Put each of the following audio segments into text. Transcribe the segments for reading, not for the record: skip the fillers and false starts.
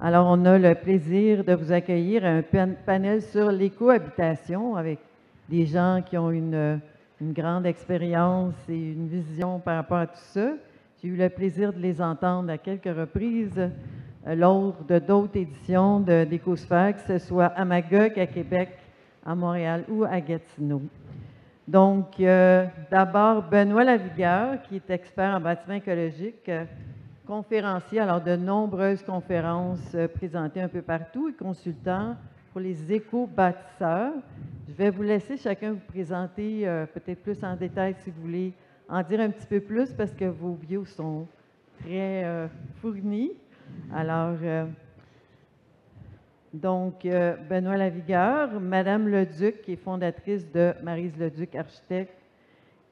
Alors, on a le plaisir de vous accueillir à un panel sur l'écohabitation avec des gens qui ont une grande expérience et une vision par rapport à tout ça. J'ai eu le plaisir de les entendre à quelques reprises lors de d'autres éditions d'Écosphère, que ce soit à Magog, à Québec, à Montréal ou à Gatineau. Donc, d'abord, Benoît Lavigueur, qui est expert en bâtiment écologique, conférencier, alors de nombreuses conférences présentées un peu partout et consultant pour les éco-bâtisseurs. Je vais vous laisser chacun vous présenter peut-être plus en détail si vous voulez en dire un petit peu plus parce que vos bios sont très fournis. Alors, Benoît Lavigueur, Madame Leduc, qui est fondatrice de Maryse Leduc Architecte,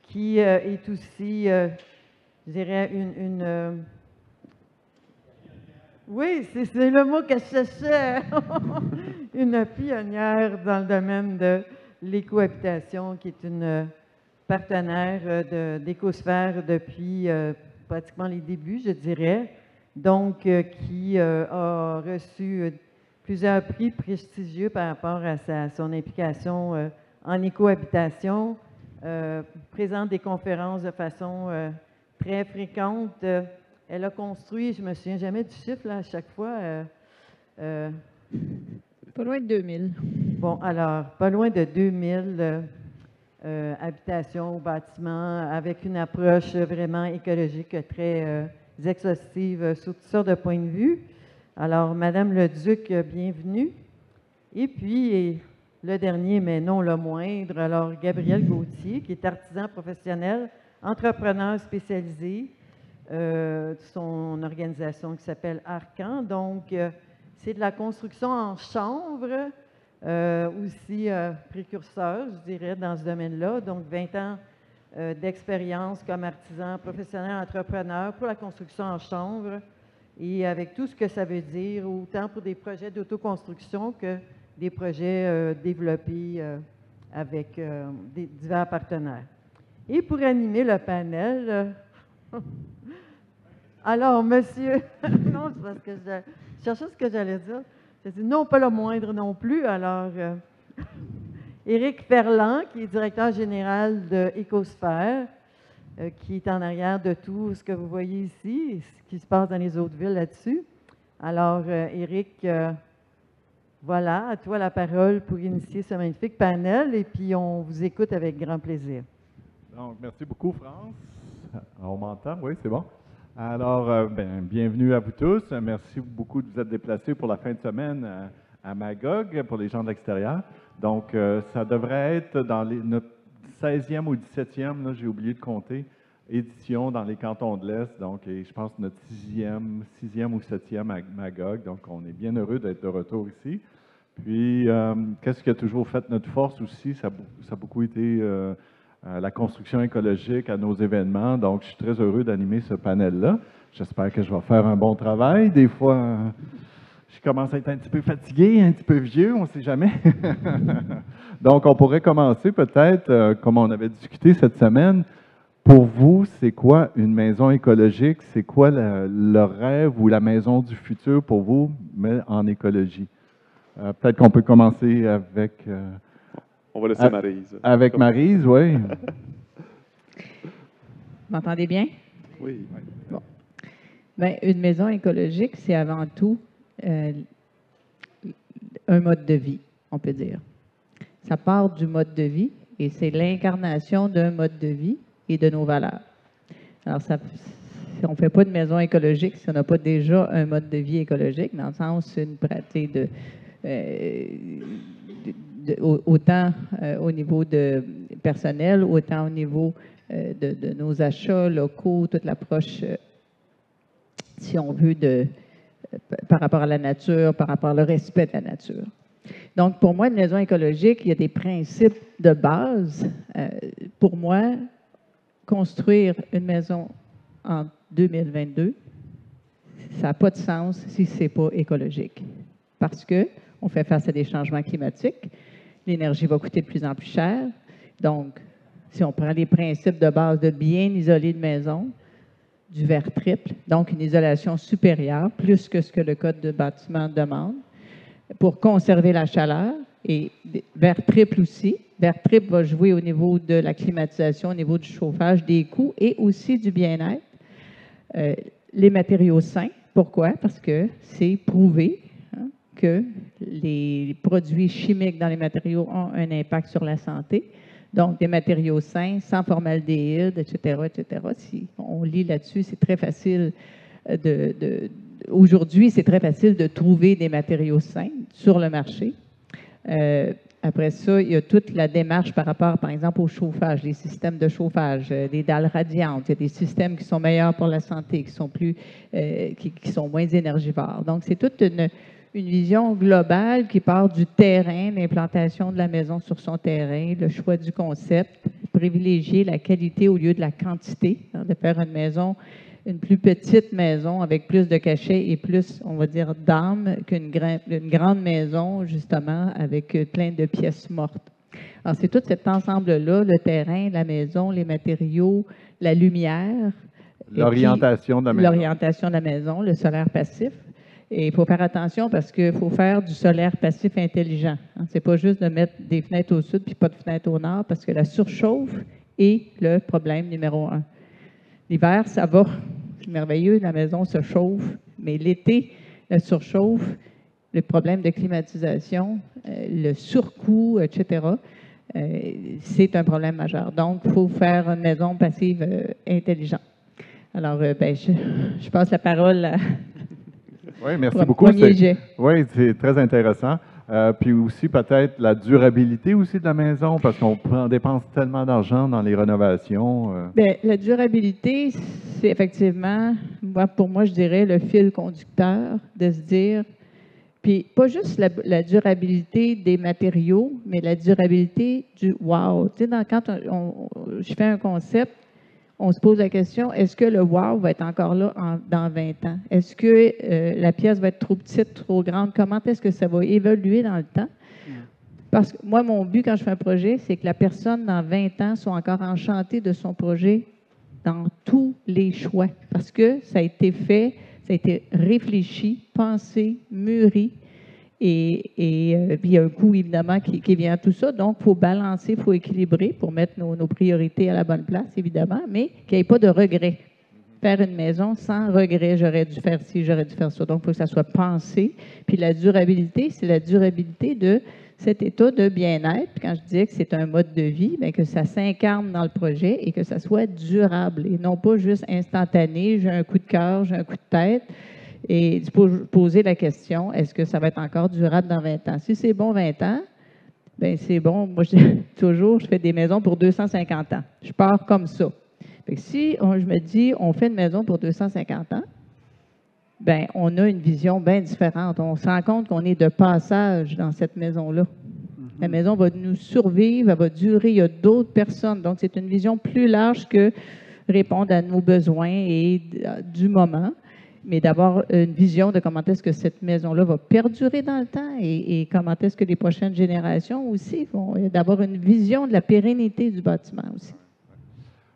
qui est aussi, je dirais, oui, c'est le mot que je cherchais, une pionnière dans le domaine de l'écohabitation, qui est une partenaire d'Écosphère depuis pratiquement les débuts, je dirais, donc qui a reçu plusieurs prix prestigieux par rapport à son implication en écohabitation, présente des conférences de façon très fréquente. Elle a construit, je ne me souviens jamais du chiffre là, à chaque fois. Pas loin de 2000. Bon, alors, pas loin de 2000 habitations ou bâtiments avec une approche vraiment écologique très exhaustive sur toutes sortes de points de vue. Alors, Madame Leduc, bienvenue. Et puis, le dernier, mais non le moindre, alors Gabriel Gauthier, qui est artisan professionnel, entrepreneur spécialisé, son organisation qui s'appelle Arcan. Donc, c'est de la construction en chanvre, aussi précurseur, je dirais, dans ce domaine-là. Donc, 20 ans d'expérience comme artisan professionnel entrepreneur pour la construction en chanvre et avec tout ce que ça veut dire, autant pour des projets d'autoconstruction que des projets développés avec des divers partenaires. Et pour animer le panel, alors, monsieur, non, c'est parce que je cherchais ce que j'allais dire. J'ai dit non, pas le moindre non plus. Alors, Éric Ferland, qui est directeur général de Écosphère, qui est en arrière de tout ce que vous voyez ici, et ce qui se passe dans les autres villes là-dessus. Alors, Éric, voilà, à toi la parole pour initier ce magnifique panel, et puis on vous écoute avec grand plaisir. Donc, merci beaucoup, France. On m'entend? Oui, c'est bon. Alors, bienvenue à vous tous. Merci beaucoup de vous être déplacés pour la fin de semaine à Magog, pour les gens de l'extérieur. Donc, ça devrait être dans notre 16e ou 17e, là, j'ai oublié de compter, édition dans les cantons de l'Est. Donc, et je pense notre 6e ou 7e à Magog. Donc, on est bien heureux d'être de retour ici. Puis, qu'est-ce qui a toujours fait notre force aussi? Ça a beaucoup été la construction écologique à nos événements. Donc, je suis très heureux d'animer ce panel-là. J'espère que je vais faire un bon travail. Des fois, je commence à être un petit peu fatigué, un petit peu vieux, on ne sait jamais. Donc, on pourrait commencer peut-être, comme on avait discuté cette semaine. Pour vous, c'est quoi une maison écologique? C'est quoi le rêve ou la maison du futur pour vous, mais en écologie? Peut-être qu'on peut commencer avec... on va laisser Maryse. Avec Maryse, oui. Vous m'entendez bien? Oui. Bon. Bien, une maison écologique, c'est avant tout un mode de vie, on peut dire. Ça part du mode de vie et c'est l'incarnation d'un mode de vie et de nos valeurs. Alors, on ne fait pas de maison écologique si on n'a pas déjà un mode de vie écologique, dans le sens une pratique autant au niveau de personnel, autant au niveau de nos achats locaux, toute l'approche, si on veut, par rapport à la nature, par rapport au respect de la nature. Donc, pour moi, une maison écologique, il y a des principes de base. Pour moi, construire une maison en 2022, ça n'a pas de sens si ce n'est pas écologique. Parce qu'on fait face à des changements climatiques, l'énergie va coûter de plus en plus cher. Donc, si on prend les principes de base de bien isoler une maison, du verre triple, donc une isolation supérieure, plus que ce que le code de bâtiment demande, pour conserver la chaleur. Et verre triple aussi. Verre triple va jouer au niveau de la climatisation, au niveau du chauffage, des coûts et aussi du bien-être. Les matériaux sains, pourquoi? Parce que c'est prouvé que les produits chimiques dans les matériaux ont un impact sur la santé. Donc, des matériaux sains, sans formaldéhyde, etc., etc. Si on lit là-dessus, c'est très facile aujourd'hui, c'est très facile de trouver des matériaux sains sur le marché. Après ça, il y a toute la démarche par rapport, par exemple, au chauffage, les systèmes de chauffage, des dalles radiantes. Il y a des systèmes qui sont meilleurs pour la santé, qui sont moins énergivores. Donc, c'est toute une vision globale qui part du terrain, l'implantation de la maison sur son terrain, le choix du concept, privilégier la qualité au lieu de la quantité, de faire une plus petite maison avec plus de cachets et plus, on va dire, d'âme qu'une grande maison, justement, avec plein de pièces mortes. Alors, c'est tout cet ensemble-là, le terrain, la maison, les matériaux, la lumière. L'orientation de la maison. L'orientation de la maison, le solaire passif. Et il faut faire attention parce qu'il faut faire du solaire passif intelligent. Ce n'est pas juste de mettre des fenêtres au sud puis pas de fenêtres au nord parce que la surchauffe est le problème numéro 1. L'hiver, ça va, c'est merveilleux, la maison se chauffe, mais l'été, la surchauffe, le problème de climatisation, le surcoût, etc., c'est un problème majeur. Donc, il faut faire une maison passive intelligente. Alors, je passe la parole à... Oui, merci beaucoup. Oui, c'est très intéressant. Puis aussi, peut-être la durabilité aussi de la maison, parce qu'on dépense tellement d'argent dans les rénovations. Bien, la durabilité, c'est effectivement, pour moi, je dirais, le fil conducteur de se dire, puis pas juste la durabilité des matériaux, mais la durabilité du wow. Tu sais, quand je fais un concept, on se pose la question, est-ce que le wow va être encore là dans 20 ans? Est-ce que la pièce va être trop petite, trop grande? Comment est-ce que ça va évoluer dans le temps? Parce que moi, mon but quand je fais un projet, c'est que la personne dans 20 ans soit encore enchantée de son projet dans tous les choix. Parce que ça a été fait, ça a été réfléchi, pensé, mûri. Et puis il y a un coût, évidemment, qui vient à tout ça. Donc, il faut balancer, il faut équilibrer pour mettre nos priorités à la bonne place, évidemment, mais qu'il n'y ait pas de regret. Faire une maison sans regret, j'aurais dû faire ci, j'aurais dû faire ça. Donc, il faut que ça soit pensé. Puis la durabilité, c'est la durabilité de cet état de bien-être. Puis quand je disais que c'est un mode de vie, bien que ça s'incarne dans le projet et que ça soit durable et non pas juste instantané, j'ai un coup de cœur, j'ai un coup de tête. Et poser la question, est-ce que ça va être encore durable dans 20 ans? Si c'est bon 20 ans, bien c'est bon. Moi, je fais des maisons pour 250 ans. Je pars comme ça. Fait que si je me dis, on fait une maison pour 250 ans, bien, on a une vision bien différente. On se rend compte qu'on est de passage dans cette maison-là. La maison va nous survivre, elle va durer, il y a d'autres personnes. Donc, c'est une vision plus large que répondre à nos besoins et du moment. Mais d'avoir une vision de comment est-ce que cette maison-là va perdurer dans le temps et comment est-ce que les prochaines générations aussi vont d'avoir une vision de la pérennité du bâtiment aussi.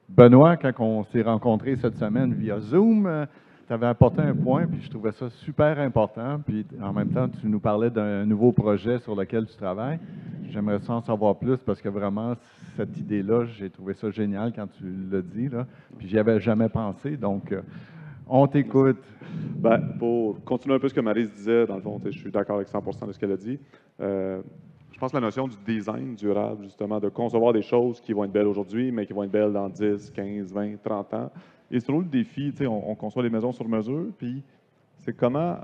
Benoît, quand on s'est rencontrés cette semaine via Zoom, tu avais apporté un point, puis je trouvais ça super important. Puis en même temps, tu nous parlais d'un nouveau projet sur lequel tu travailles. J'aimerais en savoir plus parce que vraiment, cette idée-là, j'ai trouvé ça génial quand tu l'as dit, là. Puis j'y avais jamais pensé. Donc, on t'écoute. Ben, pour continuer un peu ce que Maryse disait, dans le fond, je suis d'accord avec 100% de ce qu'elle a dit. Je pense que la notion du design durable, justement, de concevoir des choses qui vont être belles aujourd'hui, mais qui vont être belles dans 10, 15, 20, 30 ans. Et c'est toujours le défi, on conçoit des maisons sur mesure, puis c'est comment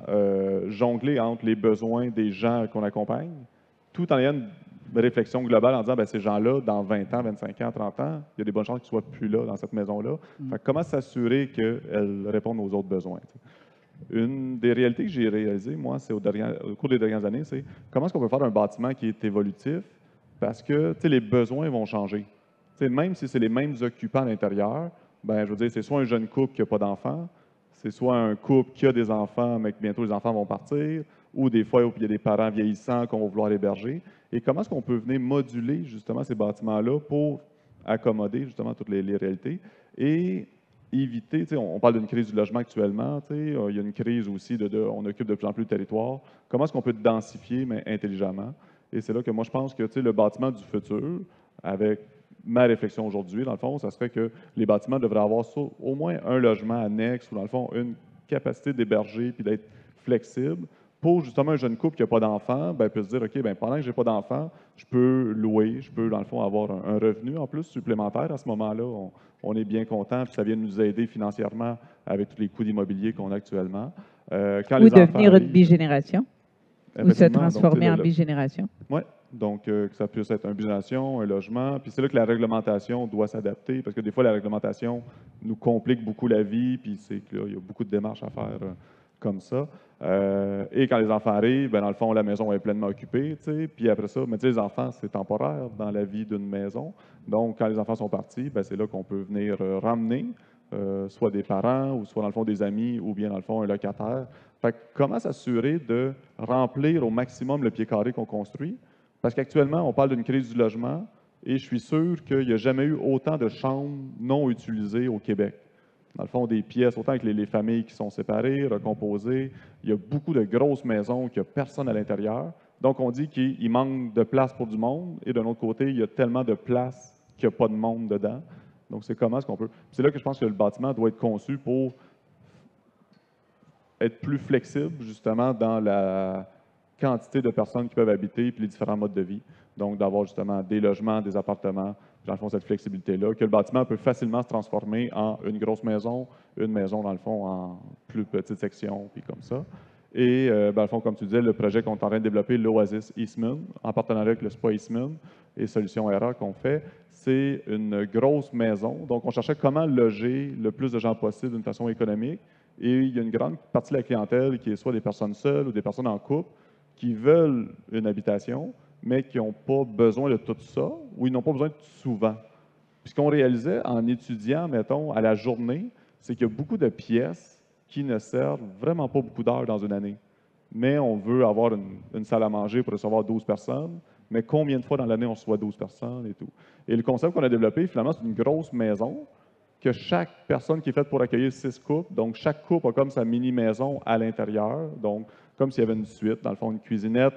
jongler entre les besoins des gens qu'on accompagne, tout en ayant une réflexion globale en disant, bien, ces gens-là, dans 20 ans, 25 ans, 30 ans, il y a des bonnes chances qu'ils ne soient plus là, dans cette maison-là. Comment s'assurer qu'elles répondent aux autres besoins? Une des réalités que j'ai réalisées, moi, c'est au cours des dernières années, c'est comment est-ce qu'on peut faire un bâtiment qui est évolutif parce que les besoins vont changer. Même si c'est les mêmes occupants à l'intérieur, ben, je veux dire, c'est soit un jeune couple qui n'a pas d'enfants, c'est soit un couple qui a des enfants, mais que bientôt les enfants vont partir, ou des fois, il y a des parents vieillissants qu'on va vouloir héberger. Et comment est-ce qu'on peut venir moduler justement ces bâtiments-là pour accommoder justement toutes les réalités? Et éviter, on parle d'une crise du logement actuellement, il y a une crise aussi on occupe de plus en plus de territoire. Comment est-ce qu'on peut densifier, mais intelligemment? Et c'est là que moi, je pense que le bâtiment du futur, avec ma réflexion aujourd'hui, dans le fond, ça serait que les bâtiments devraient avoir au moins un logement annexe ou, dans le fond, une capacité d'héberger puis d'être flexible pour, justement, un jeune couple qui n'a pas d'enfant, peut se dire, OK, pendant que je n'ai pas d'enfant, je peux louer, je peux, dans le fond, avoir un revenu en plus supplémentaire. À ce moment-là, on est bien content, puis ça vient nous aider financièrement avec tous les coûts d'immobilier qu'on a actuellement. Quand Ou les enfants devenir une arrivent, bigénération, ou se effectivement, donc, transformer en bigénération. Oui, donc que ça puisse être une bigénération, un logement. Puis c'est là que la réglementation doit s'adapter, parce que des fois, la réglementation nous complique beaucoup la vie, puis c'est que là, il y a beaucoup de démarches à faire comme ça. Et quand les enfants arrivent, dans le fond, la maison est pleinement occupée, puis après ça, les enfants, c'est temporaire dans la vie d'une maison. Donc, quand les enfants sont partis, c'est là qu'on peut venir ramener soit des parents, ou soit, dans le fond, des amis, ou bien, dans le fond, un locataire. Fait que comment s'assurer de remplir au maximum le pied carré qu'on construit? Parce qu'actuellement, on parle d'une crise du logement, et je suis sûr qu'il n'y a jamais eu autant de chambres non utilisées au Québec. Dans le fond, des pièces, autant avec les familles qui sont séparées, recomposées. Il y a beaucoup de grosses maisons qu'il n'y a personne à l'intérieur. Donc, on dit qu'il manque de place pour du monde, et d'un autre côté, il y a tellement de place qu'il n'y a pas de monde dedans. Donc, c'est comment est-ce qu'on peut... C'est là que je pense que le bâtiment doit être conçu pour être plus flexible, justement, dans la quantité de personnes qui peuvent habiter et les différents modes de vie. Donc, d'avoir justement des logements, des appartements, puis dans le fond, cette flexibilité-là, que le bâtiment peut facilement se transformer en une grosse maison, une maison, dans le fond, en plus petite section, puis comme ça. Et, dans le fond, comme tu disais, le projet qu'on est en train de développer, l'Oasis Eastman, en partenariat avec le SPA Eastman et Solutions ERA qu'on fait, c'est une grosse maison. Donc, on cherchait comment loger le plus de gens possible d'une façon économique. Et il y a une grande partie de la clientèle qui est soit des personnes seules ou des personnes en couple qui veulent une habitation, mais qui n'ont pas besoin de tout ça, ou ils n'ont pas besoin de souvent. Puis ce qu'on réalisait en étudiant, mettons, à la journée, c'est qu'il y a beaucoup de pièces qui ne servent vraiment pas beaucoup d'heures dans une année. Mais on veut avoir une salle à manger pour recevoir 12 personnes, mais combien de fois dans l'année on reçoit 12 personnes et tout. Et le concept qu'on a développé, finalement, c'est une grosse maison que chaque personne qui est faite pour accueillir 6 couples, donc chaque couple a comme sa mini-maison à l'intérieur, donc comme s'il y avait une suite, dans le fond, une cuisinette,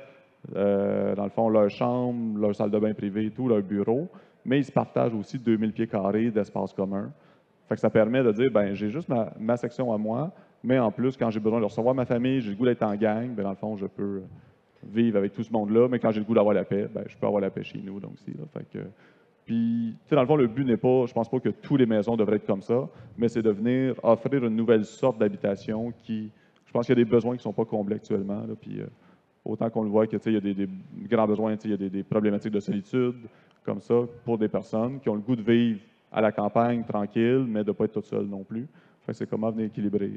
dans le fond, leur chambre, leur salle de bain privée et tout, leur bureau, mais ils se partagent aussi 2000 pieds carrés d'espace commun. Fait que ça permet de dire, j'ai juste ma section à moi, mais en plus, quand j'ai besoin de recevoir ma famille, j'ai le goût d'être en gang, dans le fond, je peux vivre avec tout ce monde-là, mais quand j'ai le goût d'avoir la paix, je peux avoir la paix chez nous, donc aussi. Là, fait que, puis, dans le fond, le but n'est pas, je pense pas que toutes les maisons devraient être comme ça, mais c'est de venir offrir une nouvelle sorte d'habitation qui, je pense qu'il y a des besoins qui ne sont pas comblés actuellement, là, puis autant qu'on le voit qu'il y a des grands besoins, il y a des problématiques de solitude, comme ça, pour des personnes qui ont le goût de vivre à la campagne, tranquille, mais de ne pas être tout seul non plus. Fait que c'est comment venir équilibrer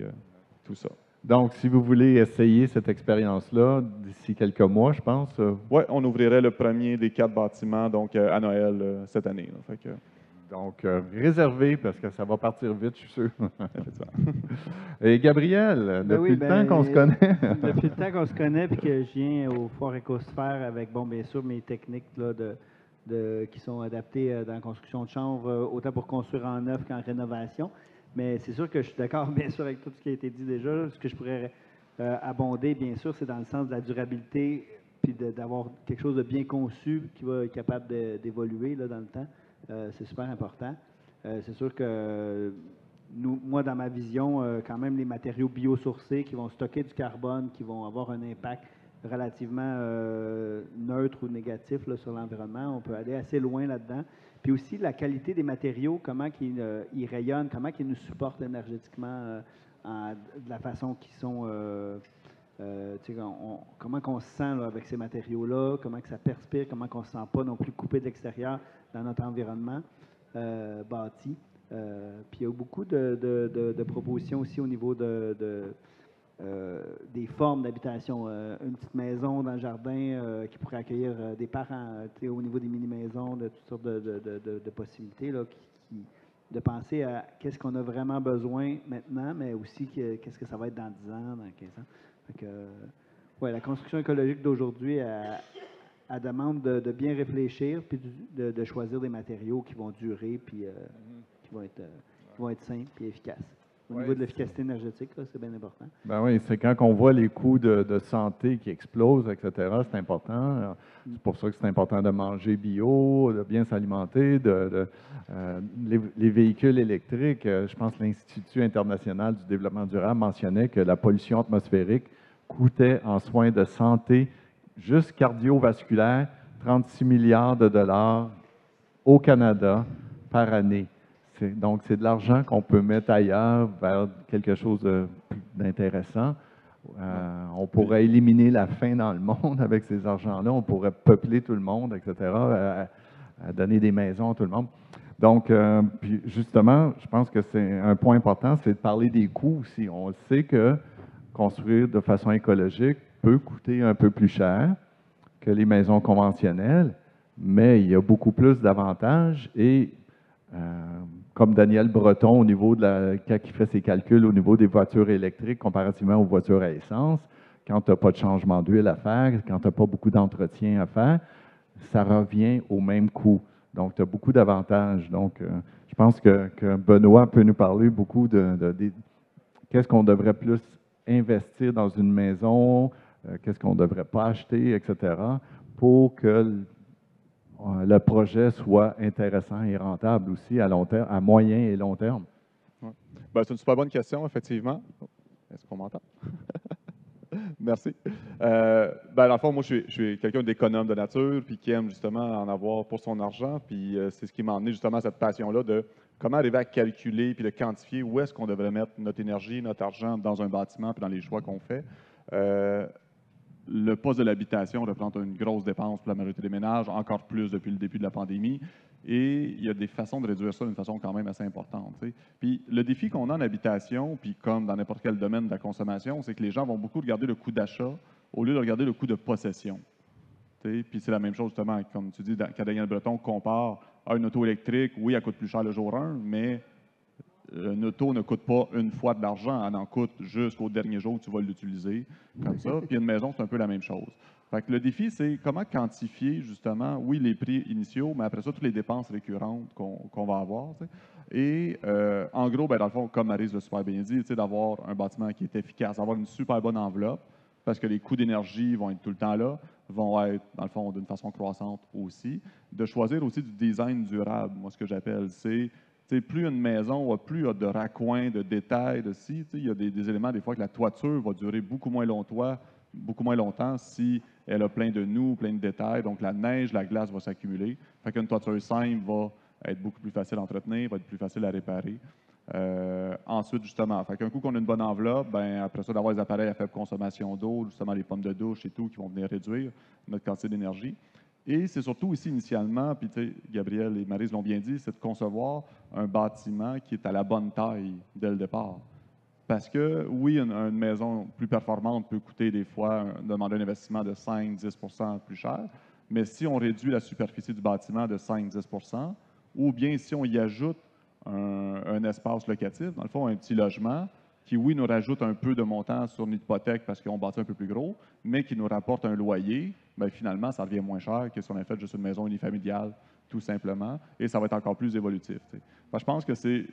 tout ça. Donc, si vous voulez essayer cette expérience-là d'ici quelques mois, je pense. Oui, on ouvrirait le premier des 4 bâtiments donc à Noël cette année. Là. Fait que, donc, réservé parce que ça va partir vite, je suis sûr. Et Gabriel, depuis le temps qu'on se connaît. Depuis le temps qu'on se connaît, puis que je viens au Foire Écosphère avec, bien sûr, mes techniques là, qui sont adaptées dans la construction de chambres, autant pour construire en neuf qu'en rénovation. Mais c'est sûr que je suis d'accord, bien sûr, avec tout ce qui a été dit déjà. Ce que je pourrais abonder, bien sûr, c'est dans le sens de la durabilité, puis d'avoir quelque chose de bien conçu qui va être capable d'évoluer dans le temps. C'est super important. C'est sûr que moi, dans ma vision, quand même, les matériaux biosourcés qui vont stocker du carbone, qui vont avoir un impact relativement neutre ou négatif là, sur l'environnement, on peut aller assez loin là-dedans. Puis aussi la qualité des matériaux, comment ils rayonnent, comment ils nous supportent énergétiquement de la façon qu'ils sont, comment on se sent là, avec ces matériaux-là, comment que ça perspire, comment on ne se sent pas non plus coupé de l'extérieur dans notre environnement bâti. Puis il y a beaucoup de propositions aussi au niveau des formes d'habitation. Une petite maison dans le jardin qui pourrait accueillir des parents, au niveau des mini-maisons, de toutes sortes de possibilités, là, de penser à qu'est-ce qu'on a vraiment besoin maintenant, mais aussi qu'est-ce que ça va être dans 10 ans, dans 15 ans. Fait que, la construction écologique d'aujourd'hui, elle demande de bien réfléchir, puis de choisir des matériaux qui vont durer, puis qui vont être qui vont être simples et efficaces. Au Ouais, niveau de l'efficacité énergétique, c'est bien important. Ben oui, c'est quand on voit les coûts de santé qui explosent, etc., c'est important. C'est pour ça que c'est important de manger bio, de bien s'alimenter, les véhicules électriques. Je pense que l'Institut international du développement durable mentionnait que la pollution atmosphérique coûtait en soins de santé, juste cardiovasculaire, 36 milliards de dollars au Canada par année. Donc, c'est de l'argent qu'on peut mettre ailleurs vers quelque chose d'intéressant. On pourrait éliminer la faim dans le monde avec ces argents-là. On pourrait peupler tout le monde, etc., donner des maisons à tout le monde. Donc, puis justement, je pense que c'est un point important, c'est de parler des coûts aussi. On sait que construire de façon écologique peut coûter un peu plus cher que les maisons conventionnelles, mais il y a beaucoup plus d'avantages et comme Daniel Breton, au niveau quand il fait ses calculs au niveau des voitures électriques comparativement aux voitures à essence, quand tu n'as pas de changement d'huile à faire, quand tu n'as pas beaucoup d'entretien à faire, ça revient au même coût. Donc, tu as beaucoup d'avantages. Donc, je pense que Benoît peut nous parler beaucoup de qu'est-ce qu'on devrait plus investir dans une maison, qu'est-ce qu'on ne devrait pas acheter, etc., pour que le projet soit intéressant et rentable aussi à long terme, à moyen et long terme. Ouais. Ben, c'est une super bonne question, effectivement. Est-ce qu'on m'entend? Merci. Dans le fond, moi, je suis quelqu'un d'économe de nature, puis qui aime justement en avoir pour son argent. Puis c'est ce qui m'a emmené justement à cette passion-là de comment arriver à calculer puis de quantifier où est-ce qu'on devrait mettre notre énergie, notre argent dans un bâtiment, puis dans les choix qu'on fait. Le poste de l'habitation représente une grosse dépense pour la majorité des ménages, encore plus depuis le début de la pandémie. Et il y a des façons de réduire ça d'une façon quand même assez importante. T'sais. Puis le défi qu'on a en habitation, puis comme dans n'importe quel domaine de la consommation, c'est que les gens vont beaucoup regarder le coût d'achat au lieu de regarder le coût de possession. T'sais. Puis c'est la même chose justement, comme tu dis, quand Daniel Breton compare à une auto électrique, oui, elle coûte plus cher le jour 1, mais une auto ne coûte pas une fois de l'argent, elle en coûte jusqu'au dernier jour où tu vas l'utiliser, comme ça. Puis une maison, c'est un peu la même chose. Fait que le défi, c'est comment quantifier, justement, oui, les prix initiaux, mais après ça, toutes les dépenses récurrentes qu'on va avoir. T'sais. Et en gros, ben, dans le fond, comme Maryse l'a super bien dit, d'avoir un bâtiment qui est efficace, d'avoir une super bonne enveloppe, parce que les coûts d'énergie vont être tout le temps là, vont être, dans le fond, d'une façon croissante aussi. De choisir aussi du design durable, moi, ce que j'appelle, c'est plus une maison, plus il y a de raccoins, de détails, il y a des éléments, des fois, que la toiture va durer beaucoup moins longtemps si elle a plein de nœuds, plein de détails. Donc, la neige, la glace va s'accumuler. Fait qu'une toiture simple va être beaucoup plus facile à entretenir, va être plus facile à réparer. Ensuite, justement, fait qu'un coup qu'on a une bonne enveloppe, ben, après ça, d'avoir des appareils à faible consommation d'eau, justement les pommes de douche et tout, qui vont venir réduire notre quantité d'énergie. Et c'est surtout ici, initialement, puis Gabriel et Maryse l'ont bien dit, c'est de concevoir un bâtiment qui est à la bonne taille dès le départ. Parce que, oui, une maison plus performante peut coûter des fois, demander un investissement de 5-10 % plus cher, mais si on réduit la superficie du bâtiment de 5-10 %, ou bien si on y ajoute un espace locatif, dans le fond, un petit logement, qui, oui, nous rajoute un peu de montant sur notre hypothèque parce qu'on bâtit un peu plus gros, mais qui nous rapporte un loyer, bien, finalement, ça revient moins cher que si on a fait juste une maison unifamiliale, tout simplement, et ça va être encore plus évolutif. Je pense que c'est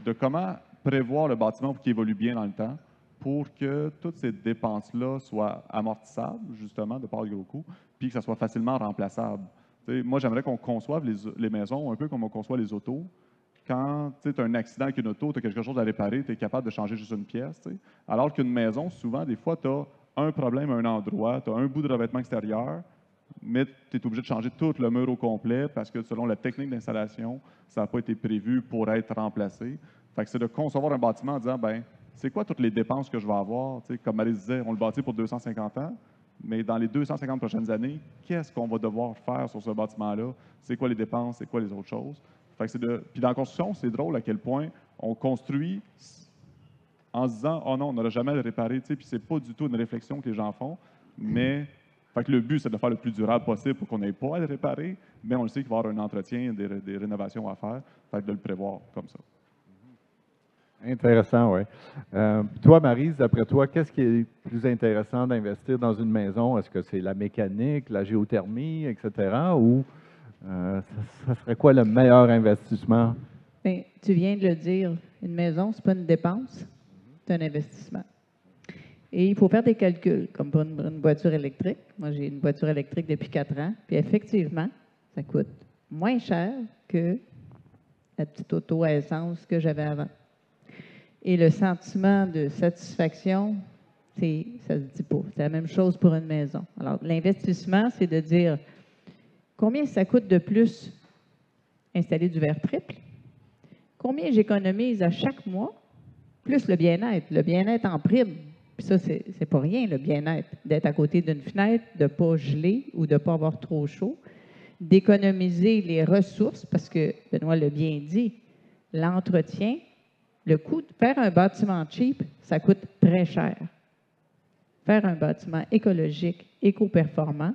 de comment prévoir le bâtiment pour qu'il évolue bien dans le temps, pour que toutes ces dépenses-là soient amortissables, justement, de par le gros coût, puis que ça soit facilement remplaçable. Moi, j'aimerais qu'on conçoive les maisons un peu comme on conçoit les autos. Quand tu as un accident avec une auto, tu as quelque chose à réparer, tu es capable de changer juste une pièce. T'sais. Alors qu'une maison, souvent, des fois, tu as un problème à un endroit, tu as un bout de revêtement extérieur, mais tu es obligé de changer tout le mur au complet parce que selon la technique d'installation, ça n'a pas été prévu pour être remplacé. Fait que c'est de concevoir un bâtiment en disant, ben, c'est quoi toutes les dépenses que je vais avoir? T'sais, comme Marie disait, on le bâtit pour 250 ans, mais dans les 250 prochaines années, qu'est-ce qu'on va devoir faire sur ce bâtiment-là? C'est quoi les dépenses? C'est quoi les autres choses? Fait que puis dans la construction, c'est drôle à quel point on construit en se disant « Oh non, on n'aura jamais à le réparer », puis c'est pas du tout une réflexion que les gens font, mais fait que le but, c'est de faire le plus durable possible pour qu'on n'ait pas à le réparer, mais on le sait qu'il va y avoir un entretien, des rénovations à faire, fait que de le prévoir comme ça. Intéressant, oui. Toi, Maryse, d'après toi, qu'est-ce qui est plus intéressant d'investir dans une maison? Est-ce que c'est la mécanique, la géothermie, etc., ou ça serait quoi le meilleur investissement Bien, tu viens de le dire, une maison, ce n'est pas une dépense, c'est un investissement. Et il faut faire des calculs, comme pour une voiture électrique. Moi, j'ai une voiture électrique depuis 4 ans, puis effectivement, ça coûte moins cher que la petite auto à essence que j'avais avant. Et le sentiment de satisfaction, ça ne se dit pas. C'est la même chose pour une maison. Alors, l'investissement, c'est de dire combien ça coûte de plus installer du verre triple, combien j'économise à chaque mois, plus le bien-être. Le bien-être en prime. Puis ça, c'est pas rien, le bien-être. D'être à côté d'une fenêtre, de ne pas geler ou de ne pas avoir trop chaud, d'économiser les ressources, parce que, Benoît l'a bien dit, l'entretien, le coût de faire un bâtiment cheap, ça coûte très cher. Faire un bâtiment écologique, éco-performant,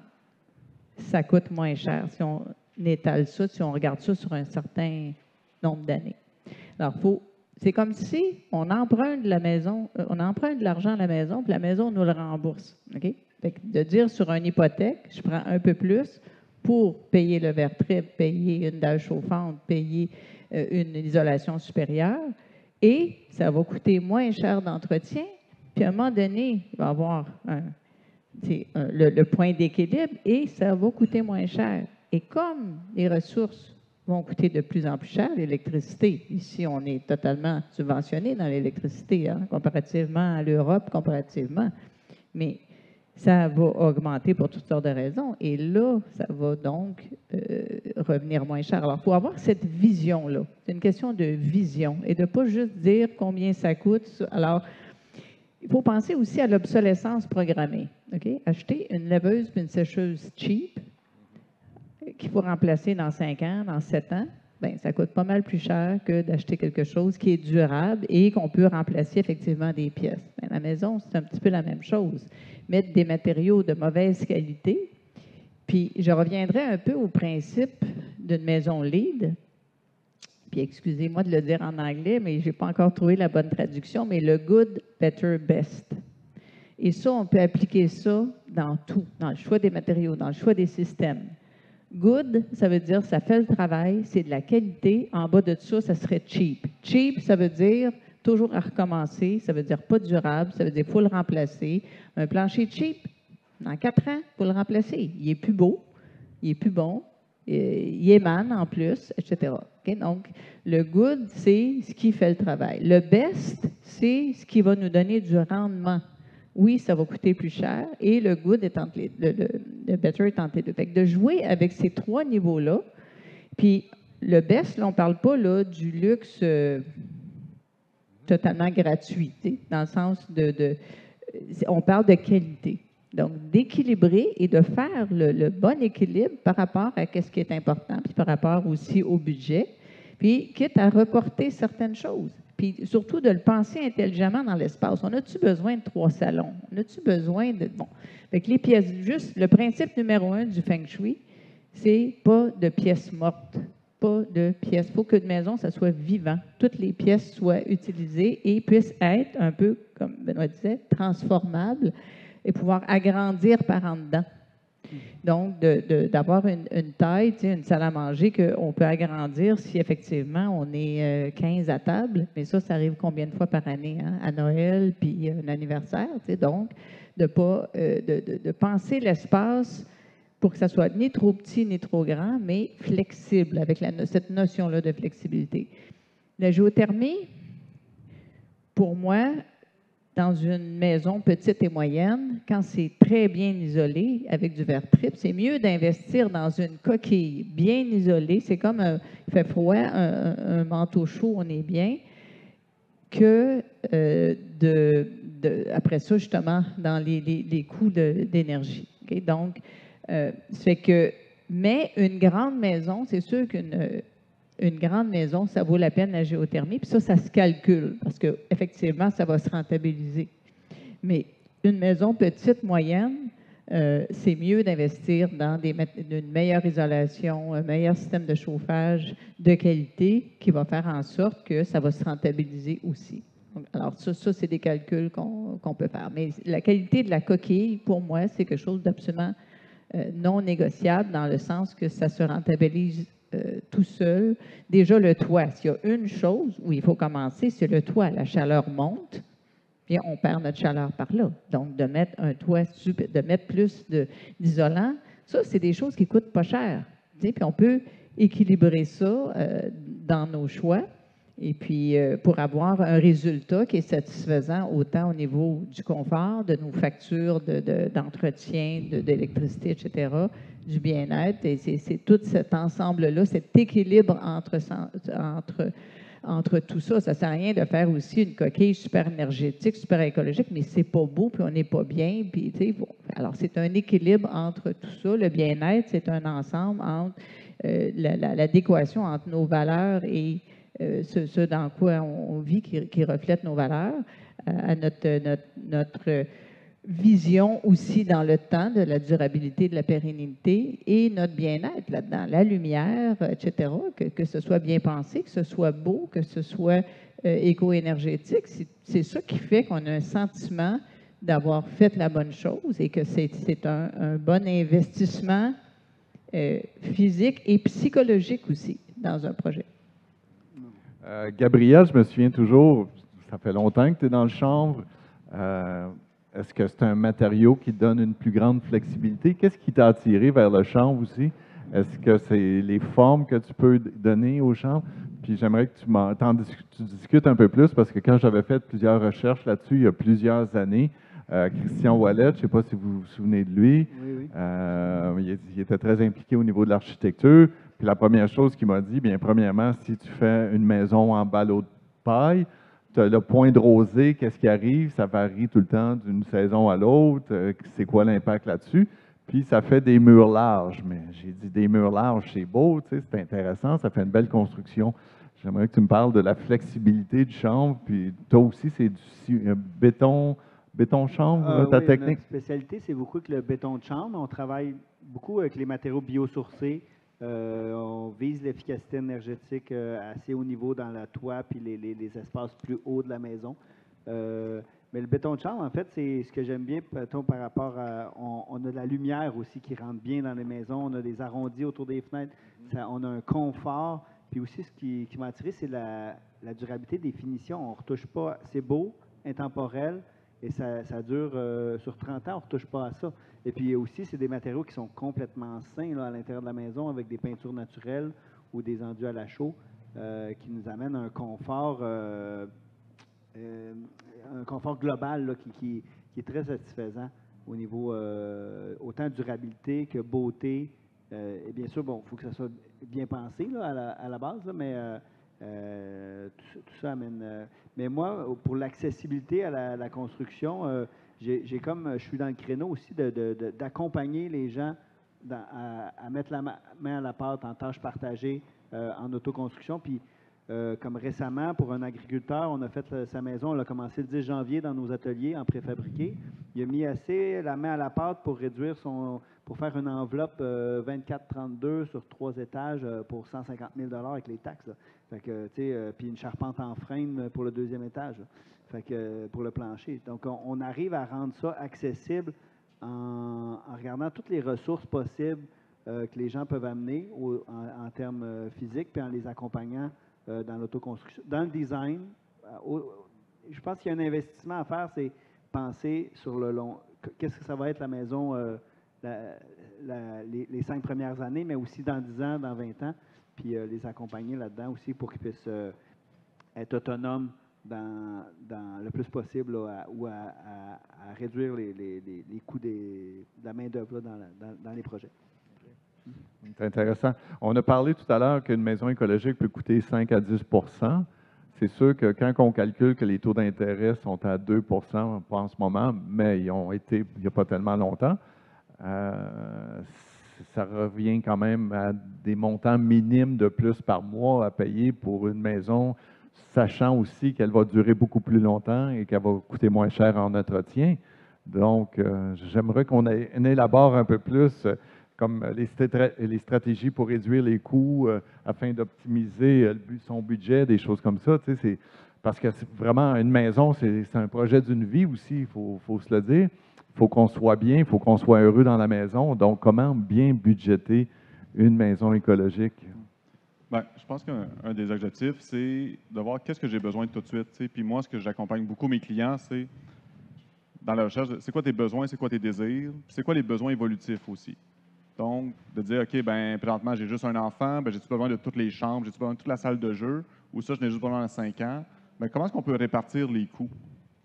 ça coûte moins cher si on étale ça, si on regarde ça sur un certain nombre d'années. Alors, c'est comme si on emprunte de l'argent à la maison, puis la maison nous le rembourse. OK? Fait que de dire sur une hypothèque, je prends un peu plus pour payer le verre triple, payer une dalle chauffante, payer une isolation supérieure, et ça va coûter moins cher d'entretien, puis à un moment donné, il va y avoir le point d'équilibre et ça va coûter moins cher. Et comme les ressources vont coûter de plus en plus cher, l'électricité, ici on est totalement subventionné dans l'électricité, hein, comparativement à l'Europe, mais ça va augmenter pour toutes sortes de raisons. Et là, ça va donc revenir moins cher. Alors, il faut avoir cette vision-là. C'est une question de vision et de ne pas juste dire combien ça coûte. Alors, il faut penser aussi à l'obsolescence programmée. Okay? Acheter une laveuse et une sécheuse cheap qu'il faut remplacer dans 5 ans, dans 7 ans, bien, ça coûte pas mal plus cher que d'acheter quelque chose qui est durable et qu'on peut remplacer effectivement des pièces. Bien, la maison, c'est un petit peu la même chose. Mettre des matériaux de mauvaise qualité. Puis, je reviendrai un peu au principe d'une maison LEED. Puis, excusez-moi de le dire en anglais, mais je n'ai pas encore trouvé la bonne traduction, mais le good, better, best. Et ça, on peut appliquer ça dans tout, dans le choix des matériaux, dans le choix des systèmes. Good, ça veut dire ça fait le travail, c'est de la qualité. En bas de ça, ça serait cheap. Cheap, ça veut dire toujours à recommencer, ça veut dire pas durable, ça veut dire qu'il faut le remplacer. Un plancher cheap, dans 4 ans, il faut le remplacer. Il est plus beau, il est plus bon, il émane en plus, etc. Okay? Donc, le good, c'est ce qui fait le travail. Le best, c'est ce qui va nous donner du rendement. Oui, ça va coûter plus cher et le good est entre le better est entre les deux. Fait que de jouer avec ces 3 niveaux-là, puis le best, là, on ne parle pas là, du luxe totalement gratuit, dans le sens on parle de qualité. Donc, d'équilibrer et de faire le bon équilibre par rapport à ce qui est important, puis par rapport aussi au budget, puis quitte à reporter certaines choses. Puis surtout de le penser intelligemment dans l'espace. On a-tu besoin de 3 salons? On a-tu besoin de... Bon, avec les pièces, juste le principe numéro 1 du Feng Shui, c'est pas de pièces mortes, pas de pièces. Il faut que de maison, ça soit vivant. Toutes les pièces soient utilisées et puissent être un peu, comme Benoît disait, transformables et pouvoir agrandir par en dedans. Donc, d'avoir une taille, une salle à manger qu'on peut agrandir si effectivement on est 15 à table, mais ça arrive combien de fois par année, hein? À Noël, puis un anniversaire, donc de penser l'espace pour que ça soit ni trop petit ni trop grand, mais flexible, avec cette notion-là de flexibilité. La géothermie, pour moi, dans une maison petite et moyenne, quand c'est très bien isolé avec du verre triple, c'est mieux d'investir dans une coquille bien isolée. C'est comme il fait froid, un manteau chaud, on est bien, que après ça, justement, dans les coûts d'énergie. Okay? Donc, mais une grande maison, c'est sûr une grande maison, ça vaut la peine la géothermie, puis ça se calcule, parce qu'effectivement, ça va se rentabiliser. Mais une maison petite, moyenne, c'est mieux d'investir dans une meilleure isolation, un meilleur système de chauffage de qualité qui va faire en sorte que ça va se rentabiliser aussi. Alors, ça c'est des calculs qu'on peut faire. Mais la qualité de la coquille, pour moi, c'est quelque chose d'absolument non négociable dans le sens que ça se rentabilise tout seul. Déjà, le toit, s'il y a une chose où il faut commencer, c'est le toit. La chaleur monte, puis on perd notre chaleur par là. Donc, de mettre un toit, de mettre plus d'isolant, ça, c'est des choses qui ne coûtent pas cher. Puis on peut équilibrer ça dans nos choix. Et puis, pour avoir un résultat qui est satisfaisant autant au niveau du confort, de nos factures d'entretien, d'électricité, etc., du bien-être. Et c'est tout cet ensemble-là, cet équilibre entre tout ça. Ça ne sert à rien de faire aussi une coquille super énergétique, super écologique, mais c'est pas beau, puis on n'est pas bien. Puis, bon. Alors, c'est un équilibre entre tout ça. Le bien-être, c'est un ensemble entre l'adéquation entre nos valeurs et ce dans quoi on vit, qui reflète nos valeurs, à notre vision aussi dans le temps de la durabilité, de la pérennité et notre bien-être là-dedans, la lumière, etc., que ce soit bien pensé, que ce soit beau, que ce soit éco-énergétique. C'est ça qui fait qu'on a un sentiment d'avoir fait la bonne chose et que c'est un bon investissement physique et psychologique aussi dans un projet. Gabriel, je me souviens toujours, ça fait longtemps que tu es dans le chanvre. Est-ce que c'est un matériau qui donne une plus grande flexibilité? Qu'est-ce qui t'a attiré vers le chanvre aussi? Est-ce que c'est les formes que tu peux donner au chanvre? Puis j'aimerais que tu discutes un peu plus parce que quand j'avais fait plusieurs recherches là-dessus il y a plusieurs années, Christian Ouellet, je ne sais pas si vous vous souvenez de lui, Oui. il était très impliqué au niveau de l'architecture. Puis la première chose qu'il m'a dit, bien premièrement, si tu fais une maison en ballot de paille, tu as le point de rosée, qu'est-ce qui arrive? Ça varie tout le temps d'une saison à l'autre. C'est quoi l'impact là-dessus? Puis ça fait des murs larges. Mais j'ai dit des murs larges, c'est beau, tu sais, c'est intéressant, ça fait une belle construction. J'aimerais que tu me parles de la flexibilité du chanvre. Puis toi aussi, c'est du béton chanvre, ta technique? Notre spécialité, c'est beaucoup avec le béton de chanvre. On travaille beaucoup avec les matériaux biosourcés. On vise l'efficacité énergétique assez haut niveau dans le toit puis les espaces plus hauts de la maison. Mais le béton de chanvre, en fait, c'est ce que j'aime bien par rapport à... On a de la lumière aussi qui rentre bien dans les maisons. On a des arrondis autour des fenêtres. On a un confort. Puis aussi, ce qui m'a attiré, c'est la durabilité des finitions. On ne retouche pas. C'est beau, intemporel. Et ça dure sur 30 ans, on ne retouche pas à ça. Et puis aussi, c'est des matériaux qui sont complètement sains là, à l'intérieur de la maison avec des peintures naturelles ou des enduits à la chaux qui nous amènent un confort global là, qui est très satisfaisant au niveau autant durabilité que beauté. Et bien sûr, bon, il faut que ça soit bien pensé là, à la base, là, mais tout ça amène. Mais moi, pour l'accessibilité à la construction, je suis dans le créneau aussi d'accompagner les gens à mettre la main à la pâte en tâches partagées en autoconstruction. Puis, comme récemment, pour un agriculteur, on a fait sa maison, on a commencé le 10 janvier dans nos ateliers en préfabriqué. Il a mis assez la main à la pâte pour pour faire une enveloppe 24-32 sur 3 étages pour 150 000 $ avec les taxes. Là. Fait que, puis une charpente en frame pour le 2e étage. Là. Fait que, pour le plancher. Donc, on arrive à rendre ça accessible en regardant toutes les ressources possibles que les gens peuvent amener en termes physiques, puis en les accompagnant dans l'autoconstruction. Dans le design, je pense qu'il y a un investissement à faire, c'est penser sur le long. Qu'est-ce que ça va être la maison les 5 premières années, mais aussi dans 10 ans, dans 20 ans, puis les accompagner là-dedans aussi pour qu'ils puissent être autonomes dans le plus possible là, à réduire les coûts de la main-d'œuvre dans les projets. C'est intéressant. On a parlé tout à l'heure qu'une maison écologique peut coûter 5 à 10 %. C'est sûr que quand on calcule que les taux d'intérêt sont à 2 % pas en ce moment, mais ils ont été il n'y a pas tellement longtemps, ça revient quand même à des montants minimes de plus par mois à payer pour une maison, sachant aussi qu'elle va durer beaucoup plus longtemps et qu'elle va coûter moins cher en entretien. Donc, j'aimerais qu'on élabore un peu plus comme les stratégies pour réduire les coûts afin d'optimiser son budget, des choses comme ça. Parce que vraiment, une maison, c'est un projet d'une vie aussi, il faut se le dire. Il faut qu'on soit bien, il faut qu'on soit heureux dans la maison. Donc, comment bien budgéter une maison écologique? Ben, je pense qu'un des objectifs, c'est de voir qu'est-ce que j'ai besoin tout de suite. Puis moi, ce que j'accompagne beaucoup mes clients, c'est dans la recherche, c'est quoi tes besoins, c'est quoi tes désirs, c'est quoi les besoins évolutifs aussi. Donc, de dire, OK, ben présentement, j'ai juste un enfant, ben j'ai-tu besoin de toutes les chambres, j'ai-tu besoin de toute la salle de jeu, ou ça, je n'ai juste besoin de 5 ans. Ben, comment est-ce qu'on peut répartir les coûts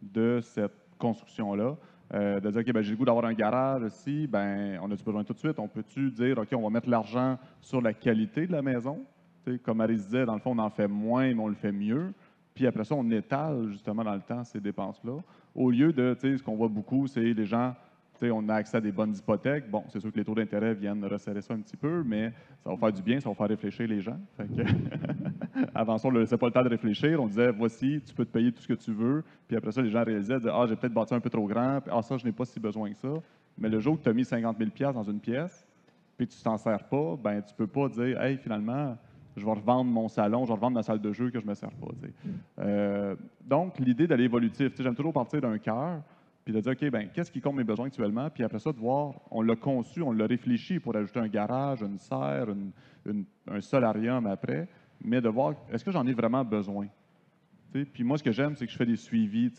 de cette construction-là? De dire, OK, ben, j'ai le goût d'avoir un garage aussi, ben on a-tu besoin tout de suite? On peut-tu dire, OK, on va mettre l'argent sur la qualité de la maison? T'sais, comme Marie disait, dans le fond, on en fait moins, mais on le fait mieux. Puis après ça, on étale justement dans le temps ces dépenses-là. Au lieu de, ce qu'on voit beaucoup, c'est les gens, on a accès à des bonnes hypothèques. Bon, c'est sûr que les taux d'intérêt viennent resserrer ça un petit peu, mais ça va faire du bien, ça va faire réfléchir les gens. Fait que avant ça, on ne laissait pas le temps de réfléchir. On disait, voici, tu peux te payer tout ce que tu veux. Puis après ça, les gens réalisaient, disaient, ah, j'ai peut-être bâti un peu trop grand. Puis, ah, ça, je n'ai pas si besoin que ça. Mais le jour que tu as mis 50 000 dans une pièce, puis tu t'en sers pas, ben tu peux pas dire, hey, finalement, je vais revendre mon salon, je vais revendre ma salle de jeu que je ne me sers pas. Donc, l'idée d'aller évolutif, j'aime toujours partir d'un cœur, puis de dire, OK, ben qu'est-ce qui compte mes besoins actuellement, puis après ça, de voir, on l'a conçu, on l'a réfléchi pour ajouter un garage, une serre, un solarium après, mais de voir, est-ce que j'en ai vraiment besoin? Puis moi, ce que j'aime, c'est que je fais des suivis,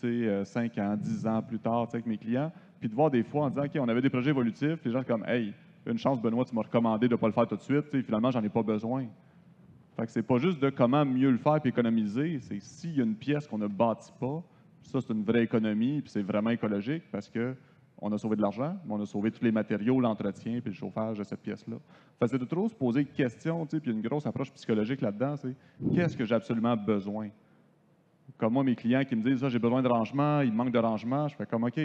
5 ans, 10 ans plus tard, avec mes clients, puis de voir des fois en disant, OK, on avait des projets évolutifs, les gens sont comme, hey, une chance, Benoît, tu m'as recommandé de ne pas le faire tout de suite, finalement, j'en ai pas besoin. Fait que c'est pas juste de comment mieux le faire et économiser, c'est s'il y a une pièce qu'on ne bâtit pas, ça c'est une vraie économie puis c'est vraiment écologique parce qu'on a sauvé de l'argent, mais on a sauvé tous les matériaux, l'entretien puis le chauffage de cette pièce-là. Fait que c'est de trop se poser des questions, puis une grosse approche psychologique là-dedans, c'est qu'est-ce que j'ai absolument besoin? Comme moi, mes clients qui me disent, j'ai besoin de rangement, il manque de rangement, je fais comme, OK,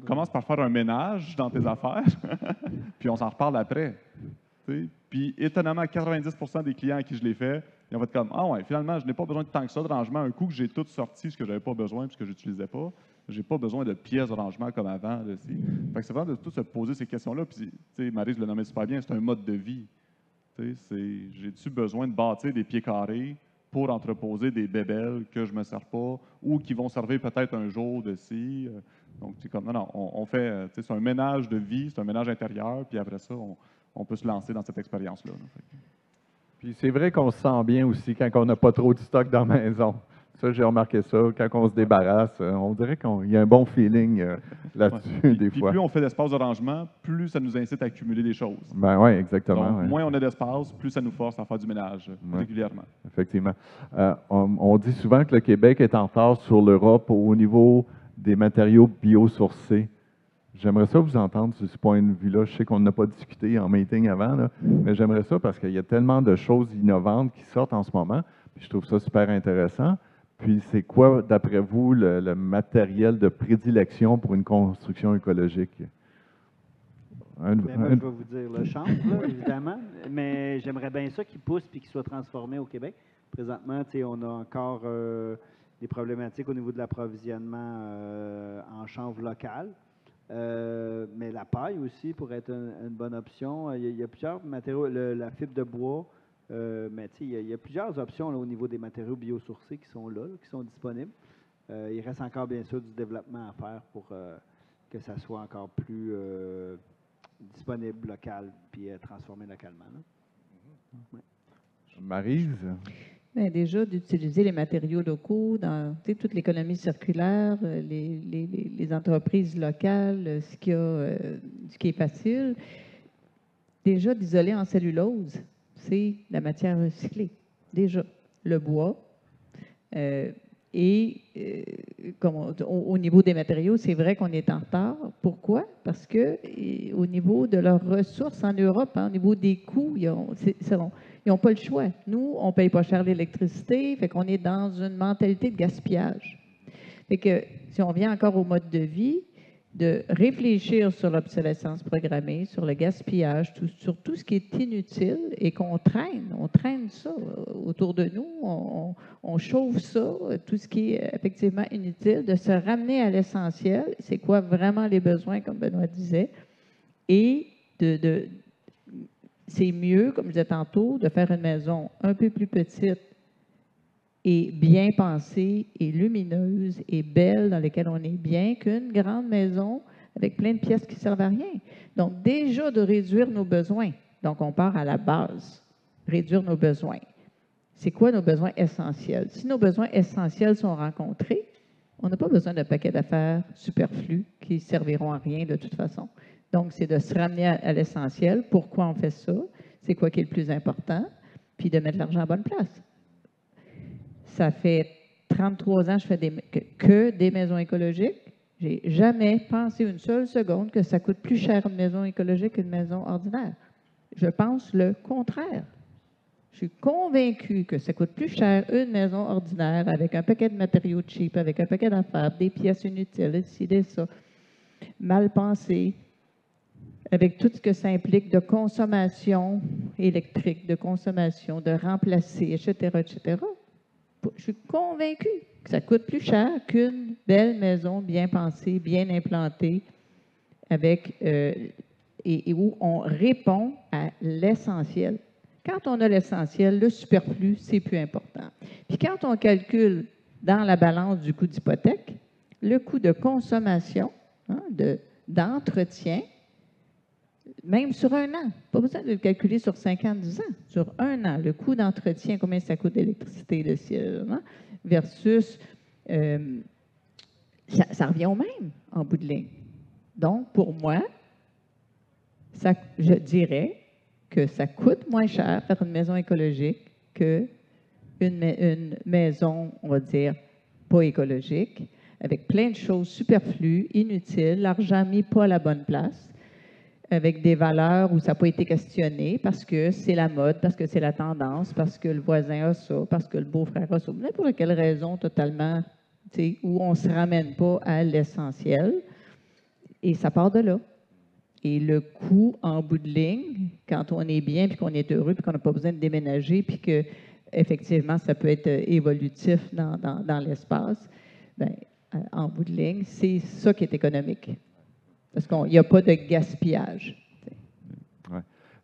commence par faire un ménage dans tes affaires, puis on s'en reparle après. Puis, étonnamment, 90% des clients à qui je l'ai fait, ils ont fait comme, ah ouais, finalement, je n'ai pas besoin de tant que ça de rangement. Un coup que j'ai tout sorti, ce que je n'avais pas besoin, puisque je n'utilisais pas, je n'ai pas besoin de pièces de rangement comme avant. Fait que c'est vraiment de tout se poser ces questions-là. Puis, Maryse le nommait super bien, c'est un mode de vie. J'ai-tu besoin de bâtir des pieds carrés pour entreposer des bébelles que je ne me sers pas ou qui vont servir peut-être un jour de ci? Donc, c'est comme, non, on fait, c'est un ménage de vie, c'est un ménage intérieur, puis après ça, on peut se lancer dans cette expérience-là. Puis c'est vrai qu'on se sent bien aussi quand on n'a pas trop de stock dans la maison. Ça, j'ai remarqué ça. Quand on se débarrasse, on dirait qu'il y a un bon feeling là-dessus des fois. Puis plus on fait d'espace de rangement, plus ça nous incite à accumuler des choses. Ben oui, exactement. Donc, moins on a d'espace, plus ça nous force à faire du ménage régulièrement. Effectivement. On dit souvent que le Québec est en retard sur l'Europe au niveau des matériaux biosourcés. J'aimerais ça vous entendre sur ce point de vue-là. Je sais qu'on n'a pas discuté en meeting avant, là, mais j'aimerais ça parce qu'il y a tellement de choses innovantes qui sortent en ce moment. Puis je trouve ça super intéressant. Puis c'est quoi, d'après vous, le matériel de prédilection pour une construction écologique? Moi, je vais vous dire le chanvre, là, évidemment, mais j'aimerais bien ça qu'il pousse et qu'il soit transformé au Québec. Présentement, on a encore des problématiques au niveau de l'approvisionnement en chanvre local. Mais la paille aussi pourrait être une bonne option. Il y a plusieurs matériaux, la fibre de bois, mais il y a plusieurs options là, au niveau des matériaux biosourcés qui sont là, qui sont disponibles. Il reste encore bien sûr du développement à faire pour que ça soit encore plus disponible local puis transformé localement. Ouais. Maryse? Bien, déjà, d'utiliser les matériaux locaux dans toute l'économie circulaire, les entreprises locales, ce qui est facile. Déjà, d'isoler en cellulose, c'est la matière recyclée. Déjà, le bois. Au niveau des matériaux, c'est vrai qu'on est en retard. Pourquoi? Parce que au niveau de leurs ressources en Europe, au niveau des coûts, ils n'ont pas le choix. Nous, on ne paye pas cher l'électricité, fait qu'on est dans une mentalité de gaspillage. Fait que si on revient encore au mode de vie, de réfléchir sur l'obsolescence programmée, sur le gaspillage, sur tout ce qui est inutile et qu'on traîne ça autour de nous, on chauffe ça, tout ce qui est effectivement inutile, de se ramener à l'essentiel, c'est quoi vraiment les besoins, comme Benoît disait, et c'est mieux, comme je disais tantôt, de faire une maison un peu plus petite et bien pensée et lumineuse et belle, dans laquelle on est bien, qu'une grande maison avec plein de pièces qui ne servent à rien. Donc, déjà de réduire nos besoins. Donc, on part à la base. réduire nos besoins. C'est quoi nos besoins essentiels? Si nos besoins essentiels sont rencontrés, on n'a pas besoin d'un paquet d'affaires superflus qui ne serviront à rien de toute façon. Donc, c'est de se ramener à l'essentiel. Pourquoi on fait ça? C'est quoi qui est le plus important? Puis de mettre l'argent à bonne place. Ça fait 33 ans que je fais que des maisons écologiques. Je n'ai jamais pensé une seule seconde que ça coûte plus cher une maison écologique qu'une maison ordinaire. Je pense le contraire. Je suis convaincue que ça coûte plus cher une maison ordinaire avec un paquet de matériaux cheap, avec un paquet d'affaires, des pièces inutiles, ici, ça, mal pensées, avec tout ce que ça implique de consommation électrique, de consommation, de remplacer, etc., etc. Je suis convaincue que ça coûte plus cher qu'une belle maison bien pensée, bien implantée, avec, et où on répond à l'essentiel. Quand on a l'essentiel, le superflu, c'est plus important. Puis quand on calcule dans la balance du coût d'hypothèque, le coût de consommation, d'entretien, même sur un an, pas besoin de le calculer sur 5 ans, 10 ans, sur un an, le coût d'entretien, combien ça coûte d'électricité, de ciel, versus, ça revient au même en bout de ligne. Donc, pour moi, je dirais que ça coûte moins cher faire une maison écologique qu'une maison, on va dire, pas écologique, avec plein de choses superflues, inutiles, l'argent mis pas à la bonne place, avec des valeurs où ça n'a pas été questionné parce que c'est la mode, parce que c'est la tendance, parce que le voisin a ça, parce que le beau-frère a ça, n'importe quelle raison totalement, où on ne se ramène pas à l'essentiel. Et ça part de là. Et le coût en bout de ligne, quand on est bien, puis qu'on est heureux, puis qu'on n'a pas besoin de déménager, puis que effectivement ça peut être évolutif dans l'espace, bien, en bout de ligne, c'est ça qui est économique. Parce qu'il n'y a pas de gaspillage. Ouais.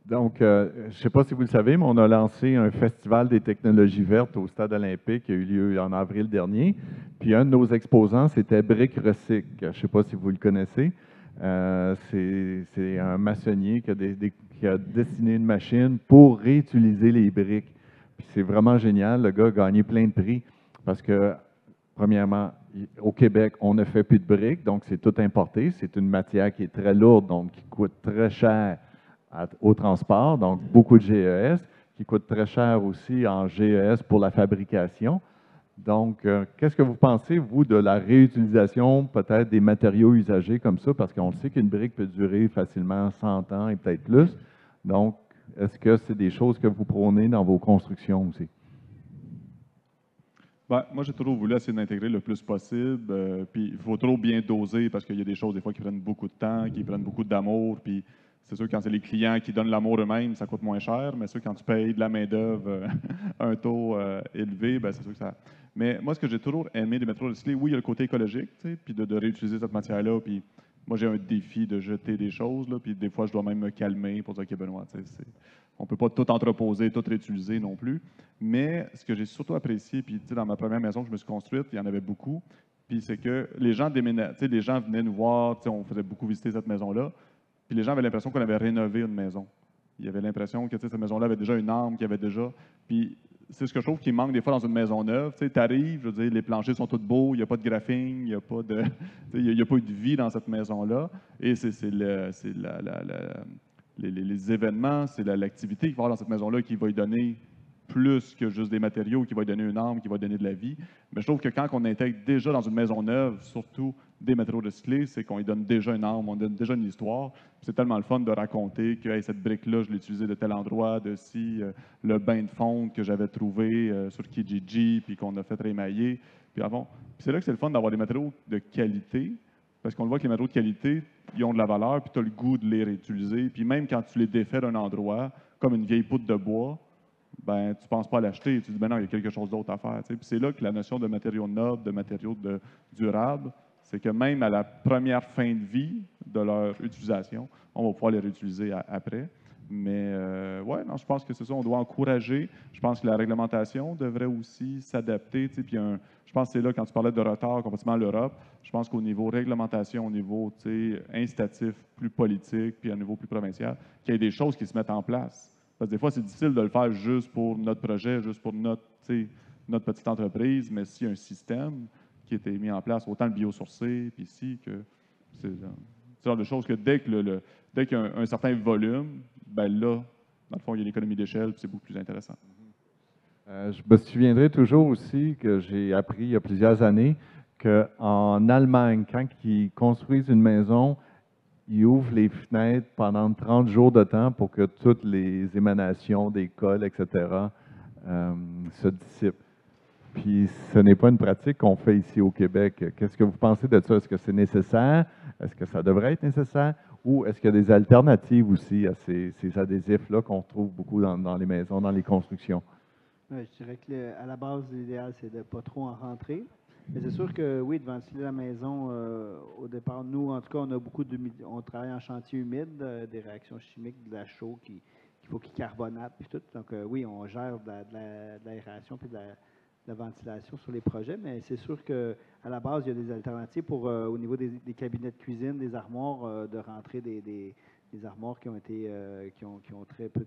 Donc, je ne sais pas si vous le savez, mais on a lancé un festival des technologies vertes au Stade olympique qui a eu lieu en avril dernier. Puis un de nos exposants, c'était Brick Recyc. Je ne sais pas si vous le connaissez. C'est un maçonnier qui a dessiné une machine pour réutiliser les briques. Puis c'est vraiment génial. Le gars a gagné plein de prix parce que, premièrement, au Québec, on ne fait plus de briques, donc c'est tout importé. C'est une matière qui est très lourde, donc qui coûte très cher au transport, donc beaucoup de GES, qui coûte très cher aussi en GES pour la fabrication. Donc, qu'est-ce que vous pensez, vous, de la réutilisation peut-être des matériaux usagés comme ça? Parce qu'on sait qu'une brique peut durer facilement 100 ans et peut-être plus. Donc, est-ce que c'est des choses que vous prônez dans vos constructions aussi? Ben, moi, j'ai toujours voulu essayer d'intégrer le plus possible. Puis, il faut toujours bien doser parce qu'il y a des choses, des fois, qui prennent beaucoup de temps, qui prennent beaucoup d'amour. Puis, c'est sûr, quand c'est les clients qui donnent l'amour eux-mêmes, ça coûte moins cher. Mais sûr, quand tu payes de la main-d'œuvre un taux élevé, ben, c'est sûr que ça. Mais moi, ce que j'ai toujours aimé des métros recyclés, oui, il y a le côté écologique, puis de réutiliser cette matière-là. Puis, moi, j'ai un défi de jeter des choses, là, puis des fois, je dois même me calmer pour dire, OK, Benoît, on ne peut pas tout entreposer, tout réutiliser non plus. Mais ce que j'ai surtout apprécié, puis dans ma première maison que je me suis construite, il y en avait beaucoup, puis c'est que les gens les gens venaient nous voir, on faisait beaucoup visiter cette maison-là, puis les gens avaient l'impression qu'on avait rénové une maison. Ils avaient l'impression que cette maison-là avait déjà une âme, qu'il y avait déjà. Puis c'est ce que je trouve qui manque des fois dans une maison neuve. Tu arrives, je veux dire, les planchers sont tous beaux, il n'y a pas de graphing, il n'y a pas de, il y a pas eu de vie dans cette maison-là. Et les événements, c'est l'activité qu'il va y avoir dans cette maison-là qui va lui donner plus que juste des matériaux, qui va lui donner une âme, qui va lui donner de la vie. Mais je trouve que quand on intègre déjà dans une maison neuve, surtout des matériaux recyclés, c'est qu'on lui donne déjà une âme, on donne déjà une histoire. C'est tellement le fun de raconter que hey, cette brique-là, je l'ai utilisée de tel endroit, de si, le bain de fonte que j'avais trouvé sur Kijiji, puis qu'on a fait rémailler. Puis c'est là que c'est le fun d'avoir des matériaux de qualité, parce qu'on le voit que les matériaux de qualité, ils ont de la valeur, puis tu as le goût de les réutiliser. Puis même quand tu les défais d'un endroit, comme une vieille poutre de bois, ben tu ne penses pas à l'acheter. Tu dis, ben non, il y a quelque chose d'autre à faire. Puis c'est là que la notion de matériaux nobles, de matériaux durables, c'est que même à la première fin de vie de leur utilisation, on va pouvoir les réutiliser après. Mais ouais, non, je pense que c'est ça, on doit encourager. Je pense que la réglementation devrait aussi s'adapter. Puis je pense que c'est là, quand tu parlais de retard comparativement à l'Europe, je pense qu'au niveau réglementation, au niveau incitatif, plus politique, puis à un niveau plus provincial, qu'il y ait des choses qui se mettent en place. Parce que des fois, c'est difficile de le faire juste pour notre projet, juste pour notre petite entreprise, mais s'il y a un système qui a été mis en place, autant le biosourcé, puis ici, que c'est le genre de choses que dès qu'il y a un certain volume, ben là, dans le fond, il y a l'économie d'échelle, puis c'est beaucoup plus intéressant. Je me souviendrai toujours aussi que j'ai appris il y a plusieurs années qu'en Allemagne, quand ils construisent une maison, ils ouvrent les fenêtres pendant 30 jours de temps pour que toutes les émanations des cols, etc., se dissipent. Puis ce n'est pas une pratique qu'on fait ici au Québec. Qu'est-ce que vous pensez de ça? Est-ce que c'est nécessaire? Est-ce que ça devrait être nécessaire? Ou est-ce qu'il y a des alternatives aussi à ces adhésifs-là qu'on trouve beaucoup dans les maisons, dans les constructions? Ouais, je dirais qu'à la base, l'idéal, c'est de ne pas trop en rentrer. Mais c'est sûr que oui, de ventiler la maison, au départ, nous, en tout cas, on a beaucoup d'humidité. On travaille en chantier humide, des réactions chimiques, de la chaux qu'il faut qu'il carbonate, puis tout. Donc, oui, on gère de l'aération puis de la ventilation sur les projets, mais c'est sûr qu'à la base, il y a des alternatives pour, au niveau des cabinets de cuisine, des armoires, de rentrer des armoires qui ont été qui ont très peu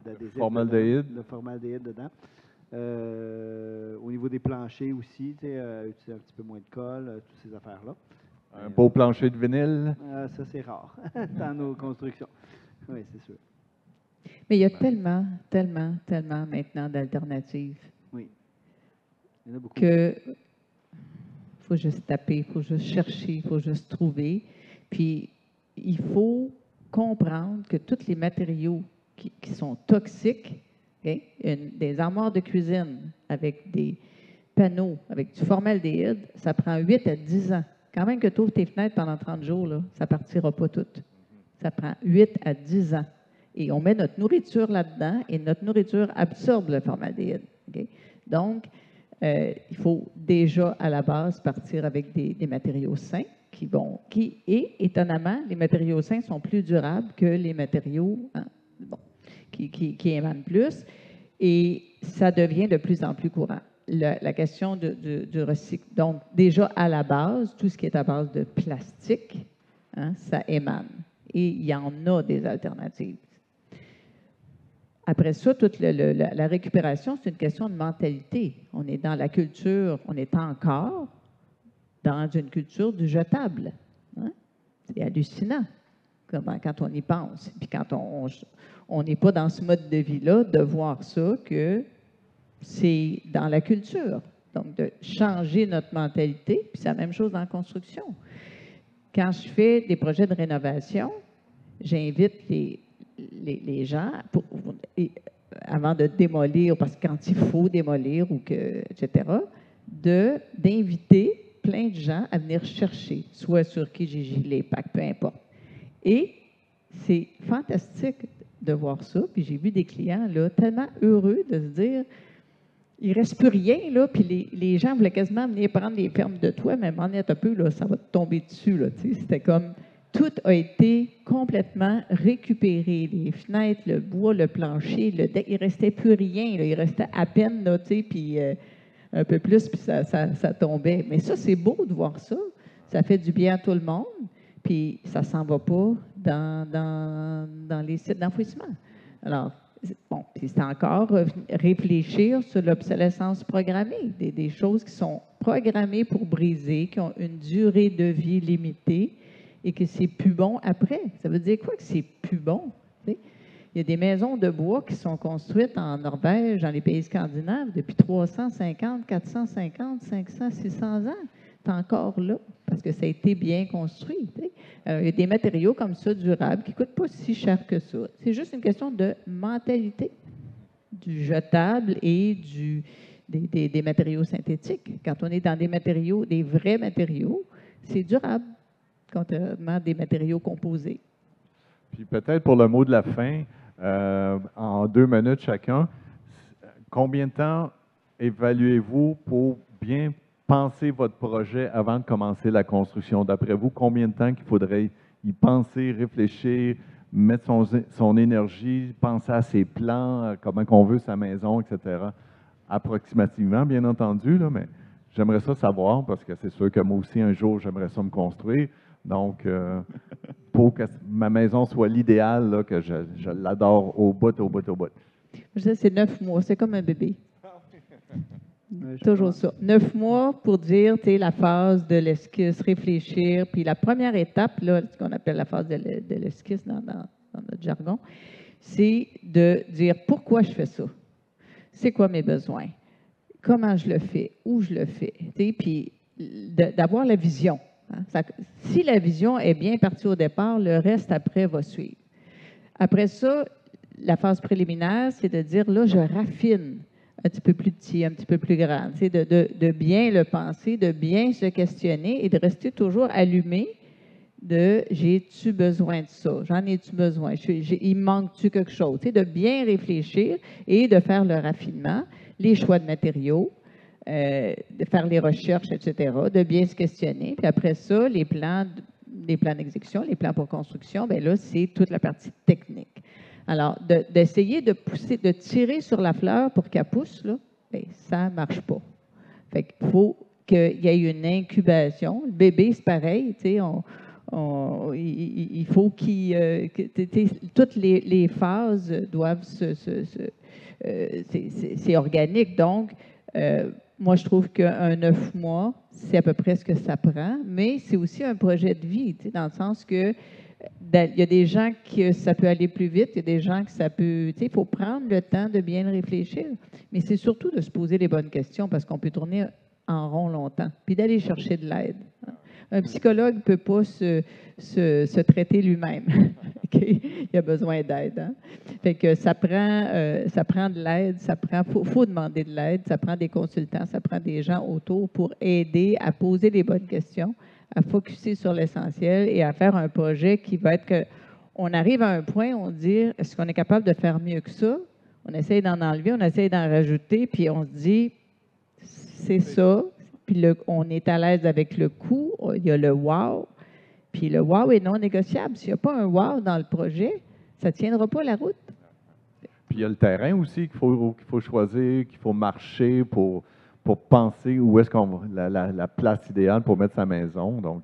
d'adhésif. Formaldéhyde. De formaldéhyde dedans. Au niveau des planchers aussi, utiliser un petit peu moins de colle, toutes ces affaires-là. Un beau plancher de vinyle. Ça, c'est rare dans nos constructions. Oui, c'est sûr. Mais il y a tellement maintenant d'alternatives. Oui. Il y en a beaucoup. Que faut juste taper, il faut juste chercher, il faut juste trouver. Puis, il faut comprendre que tous les matériaux qui sont toxiques, okay, des armoires de cuisine avec des panneaux, avec du formaldéhyde, ça prend 8 à 10 ans. Quand même que tu ouvres tes fenêtres pendant 30 jours, là, ça ne partira pas tout. Ça prend 8 à 10 ans. Et on met notre nourriture là-dedans et notre nourriture absorbe le formaldéhyde. Okay? Donc, il faut déjà, à la base, partir avec des matériaux sains et étonnamment, les matériaux sains sont plus durables que les matériaux qui émanent plus. Et ça devient de plus en plus courant. La question du recycle. Donc, déjà, à la base, tout ce qui est à base de plastique, ça émane. Et il y en a des alternatives. Après ça, toute la récupération, c'est une question de mentalité. On est dans la culture, on est encore dans une culture du jetable. Hein? C'est hallucinant quand on y pense. Puis quand on n'est pas dans ce mode de vie-là, de voir ça, que c'est dans la culture. Donc, de changer notre mentalité, puis c'est la même chose dans la construction. Quand je fais des projets de rénovation, j'invite les gens, avant de démolir, parce que quand il faut démolir, etc., d'inviter plein de gens à venir chercher, soit sur Kijiji, les packs, peu importe. Et c'est fantastique de voir ça. Puis j'ai vu des clients là, tellement heureux de se dire, il ne reste plus rien, là, puis les gens voulaient quasiment venir prendre les fermes de toit, mais m'en est un peu, là, ça va te tomber dessus. Là, c'était comme, tout a été complètement récupéré. Les fenêtres, le bois, le plancher, le deck, il ne restait plus rien. Là, il restait à peine, là, puis un peu plus, puis ça tombait. Mais ça, c'est beau de voir ça. Ça fait du bien à tout le monde, puis ça ne s'en va pas dans les sites d'enfouissement. Alors, bon, puis c'est encore réfléchir sur l'obsolescence programmée, des choses qui sont programmées pour briser, qui ont une durée de vie limitée et que c'est plus bon après. Ça veut dire quoi que c'est plus bon? Tu sais? Il y a des maisons de bois qui sont construites en Norvège, dans les pays scandinaves, depuis 350, 450, 500, 600 ans. C'est encore là, parce que ça a été bien construit. Tu sais? Il y a des matériaux comme ça, durables, qui ne coûtent pas si cher que ça. C'est juste une question de mentalité, du jetable et des matériaux synthétiques. Quand on est dans des matériaux, des vrais matériaux, c'est durable, contrairement à des matériaux composés. Puis peut-être pour le mot de la fin, en 2 minutes chacun, combien de temps évaluez-vous pour bien penser votre projet avant de commencer la construction? D'après vous, combien de temps qu'il faudrait y penser, réfléchir, mettre son énergie, penser à ses plans, comment qu'on veut sa maison, etc. Approximativement, bien entendu, là, mais j'aimerais ça savoir, parce que c'est sûr que moi aussi, un jour, j'aimerais ça me construire. Donc, pour que ma maison soit l'idéal, là, que je l'adore au bout, au bout, au bout. Je disais, c'est 9 mois, c'est comme un bébé. Je Toujours pense. ça. 9 mois pour dire, tu sais, la phase de l'esquisse, réfléchir. Puis la première étape, là, ce qu'on appelle la phase de l'esquisse dans notre jargon, c'est de dire pourquoi je fais ça. C'est quoi mes besoins? Comment je le fais? Où je le fais? Tu sais, puis d'avoir la vision. Hein. Si la vision est bien partie au départ, le reste après va suivre. Après ça, la phase préliminaire, c'est de dire, là, je raffine un petit peu plus petit, un petit peu plus grand, tu sais, de bien le penser, de bien se questionner et de rester toujours allumé de j'ai-tu besoin de ça? J'en ai-tu besoin? Il me manque-tu quelque chose? Tu sais, de bien réfléchir et de faire le raffinement, les choix de matériaux, de faire les recherches, etc., de bien se questionner. Puis après ça, les plans d'exécution, les plans pour construction, bien là, c'est toute la partie technique. Alors, d'essayer de pousser, de tirer sur la fleur pour qu'elle pousse, là, bien, ça ne marche pas. Fait qu'il faut qu'il y ait une incubation. Le bébé, c'est pareil, tu sais, il faut toutes les phases doivent c'est organique. Donc, moi, je trouve qu'un 9 mois, c'est à peu près ce que ça prend, mais c'est aussi un projet de vie, tu sais, dans le sens que il y a des gens que ça peut aller plus vite, il y a des gens que ça peut, tu sais, il faut prendre le temps de bien le réfléchir, mais c'est surtout de se poser les bonnes questions parce qu'on peut tourner en rond longtemps, puis d'aller chercher de l'aide. Un psychologue ne peut pas se traiter lui-même. Okay? Il a besoin d'aide. Hein? Fait que ça prend de l'aide, faut demander de l'aide, ça prend des consultants, ça prend des gens autour pour aider à poser les bonnes questions, à focusser sur l'essentiel et à faire un projet qui va être que on arrive à un point où on dit, est-ce qu'on est capable de faire mieux que ça? On essaye d'en enlever, on essaye d'en rajouter, puis on se dit, c'est ça, puis on est à l'aise avec le coût, il y a le wow, puis le wow est non négociable. S'il n'y a pas un wow dans le projet, ça ne tiendra pas la route. Puis il y a le terrain aussi qu'il faut choisir, qu'il faut marcher pour penser où est-ce qu'on va, la place idéale pour mettre sa maison. Donc,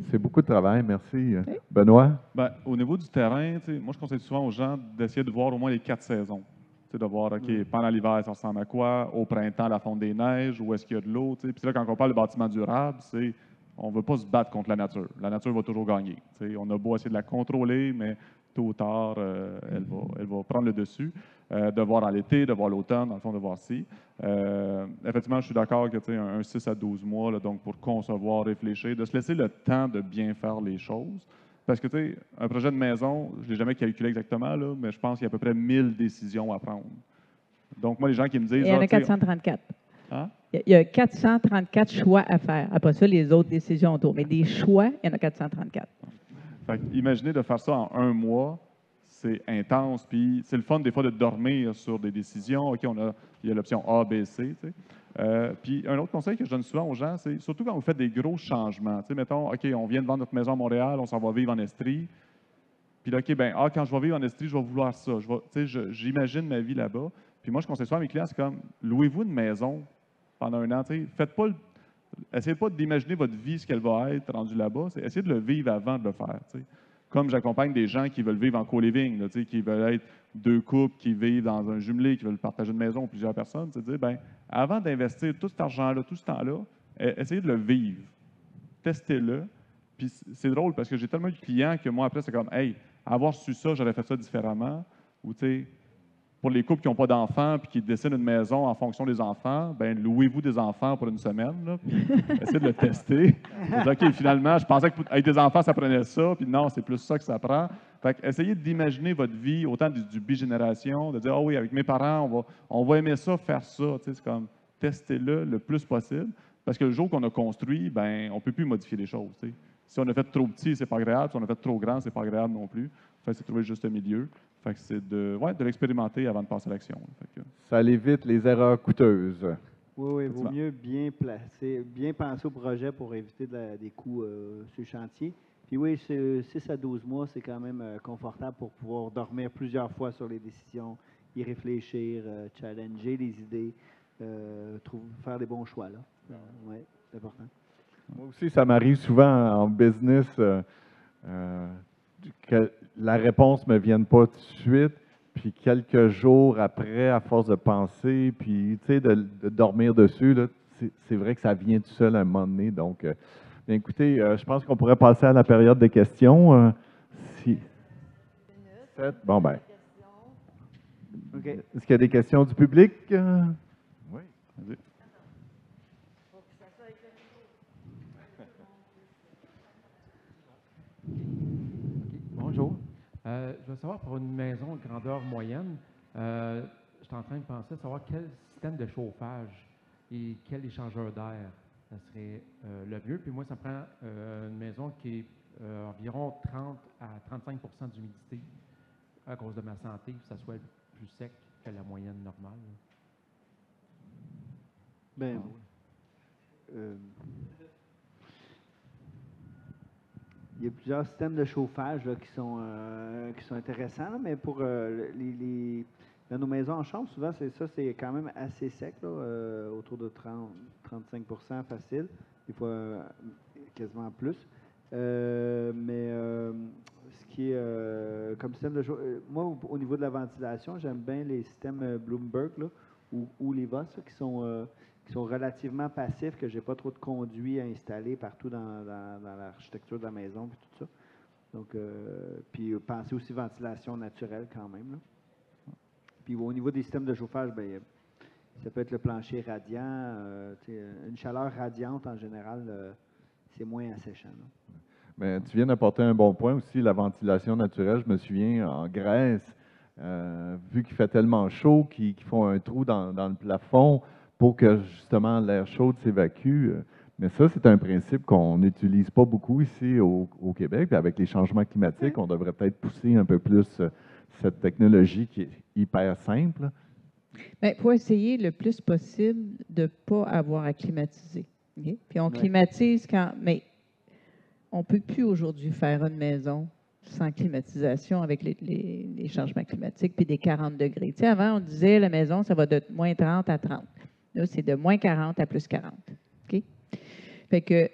c'est beaucoup de travail. Merci. Oui. Benoît? Ben, au niveau du terrain, moi, je conseille souvent aux gens d'essayer de voir au moins les 4 saisons. De voir, OK, pendant l'hiver, ça ressemble à quoi? Au printemps, la fonte des neiges, où est-ce qu'il y a de l'eau? Puis là, quand on parle de bâtiment durable, on ne veut pas se battre contre la nature. La nature va toujours gagner. On a beau essayer de la contrôler, mais tôt ou tard, elle va prendre le dessus. De voir à l'été, de voir l'automne, dans le fond, de voir si. Effectivement, je suis d'accord que un 6 à 12 mois, là, donc pour concevoir, réfléchir, de se laisser le temps de bien faire les choses. Parce que, tu sais, un projet de maison, je ne l'ai jamais calculé exactement, là, mais je pense qu'il y a à peu près 1000 décisions à prendre. Donc, moi, les gens qui me disent... Il y en a 434. Hein? Il y a 434 choix à faire. Après ça, les autres décisions autour. Mais des choix, il y en a 434. Fait que, imaginez de faire ça en un mois, c'est intense. Puis c'est le fun des fois de dormir sur des décisions. OK, il y a l'option A, B, C. Puis un autre conseil que je donne souvent aux gens, c'est surtout quand vous faites des gros changements. Mettons, OK, on vient de vendre notre maison à Montréal, on s'en va vivre en Estrie. Puis là, OK, quand je vais vivre en Estrie, je vais vouloir ça. J'imagine ma vie là-bas. Puis moi, je conseille souvent à mes clients, c'est comme, louez-vous une maison pendant un an. Essayez pas d'imaginer votre vie, ce qu'elle va être rendue là-bas. Essayez de le vivre avant de le faire. Comme j'accompagne des gens qui veulent vivre en co-living, qui veulent être deux couples qui vivent dans un jumelé, qui veulent partager une maison, plusieurs personnes, c'est de dire, avant d'investir tout cet argent-là, tout ce temps-là, essayez de le vivre. Testez-le. Puis c'est drôle parce que j'ai tellement de clients que moi, après, c'est comme, hey, avoir su ça, j'aurais fait ça différemment. Ou, tu sais, pour les couples qui n'ont pas d'enfants puis qui dessinent une maison en fonction des enfants, louez-vous des enfants pour une semaine, là, puis essayez de le tester. OK, finalement, je pensais qu'avec des enfants, ça prenait ça, puis non, c'est plus ça que ça prend. Fait que essayez d'imaginer votre vie, autant du bigénération, de dire, oui, avec mes parents, on va aimer ça, faire ça. C'est comme, testez-le le plus possible, parce que le jour qu'on a construit, on ne peut plus modifier les choses. T'sais. Si on a fait trop petit, c'est pas agréable. Si on a fait trop grand, c'est pas agréable non plus. Fait que c'est trouver le juste milieu. Fait que c'est de l'expérimenter avant de passer à l'action. Ça évite les erreurs coûteuses. Oui, il vaut mieux bien placer, bien penser au projet pour éviter des coûts sur le chantier. Puis oui, 6 à 12 mois, c'est quand même confortable pour pouvoir dormir plusieurs fois sur les décisions, y réfléchir, challenger les idées, faire des bons choix. Oui, c'est important. Moi aussi, ça m'arrive souvent en business que la réponse ne me vienne pas tout de suite, puis quelques jours après, à force de penser, puis tu sais, de dormir dessus, là, c'est vrai que ça vient tout seul à un moment donné. Donc, bien, écoutez, je pense qu'on pourrait passer à la période de questions. Si... Bon, ben. OK. Est-ce qu'il y a des questions du public? Oui, vas-y. Bonjour. Je veux savoir, pour une maison de grandeur moyenne, je suis en train de penser à savoir quel système de chauffage et quel échangeur d'air ça serait le mieux. Puis moi, ça me prend une maison qui est environ 30 à 35 d'humidité à cause de ma santé, que ça soit plus sec que la moyenne normale. Ben, il y a plusieurs systèmes de chauffage là, qui sont intéressants, là, mais pour dans nos maisons en chambre, souvent, c'est quand même assez sec, là, autour de 30-35 facile, des fois quasiment plus. Mais ce qui est comme système de chauffage, moi, au niveau de la ventilation, j'aime bien les systèmes Bloomberg là, ou les VOS là, qui sont relativement passifs, que je n'ai pas trop de conduits à installer partout dans l'architecture de la maison, puis tout ça. Donc, puis pensez aussi ventilation naturelle quand même. Là. Puis au niveau des systèmes de chauffage, bien, ça peut être le plancher radiant. Une chaleur radiante, en général, c'est moins asséchant. Là. Mais tu viens d'apporter un bon point aussi, la ventilation naturelle. Je me souviens, en Grèce, vu qu'il fait tellement chaud qu'ils font un trou dans le plafond pour que justement l'air chaud s'évacue. Mais ça, c'est un principe qu'on n'utilise pas beaucoup ici au Québec. Puis avec les changements climatiques, on devrait peut-être pousser un peu plus cette technologie qui est hyper simple. Il faut essayer le plus possible de ne pas avoir à climatiser. Okay? Puis on climatise quand... Mais on ne peut plus aujourd'hui faire une maison sans climatisation avec les changements climatiques puis des 40 degrés. Tu sais, avant, on disait la maison, ça va de moins 30 à 30. Là, c'est de moins 40 à plus 40. OK? Fait que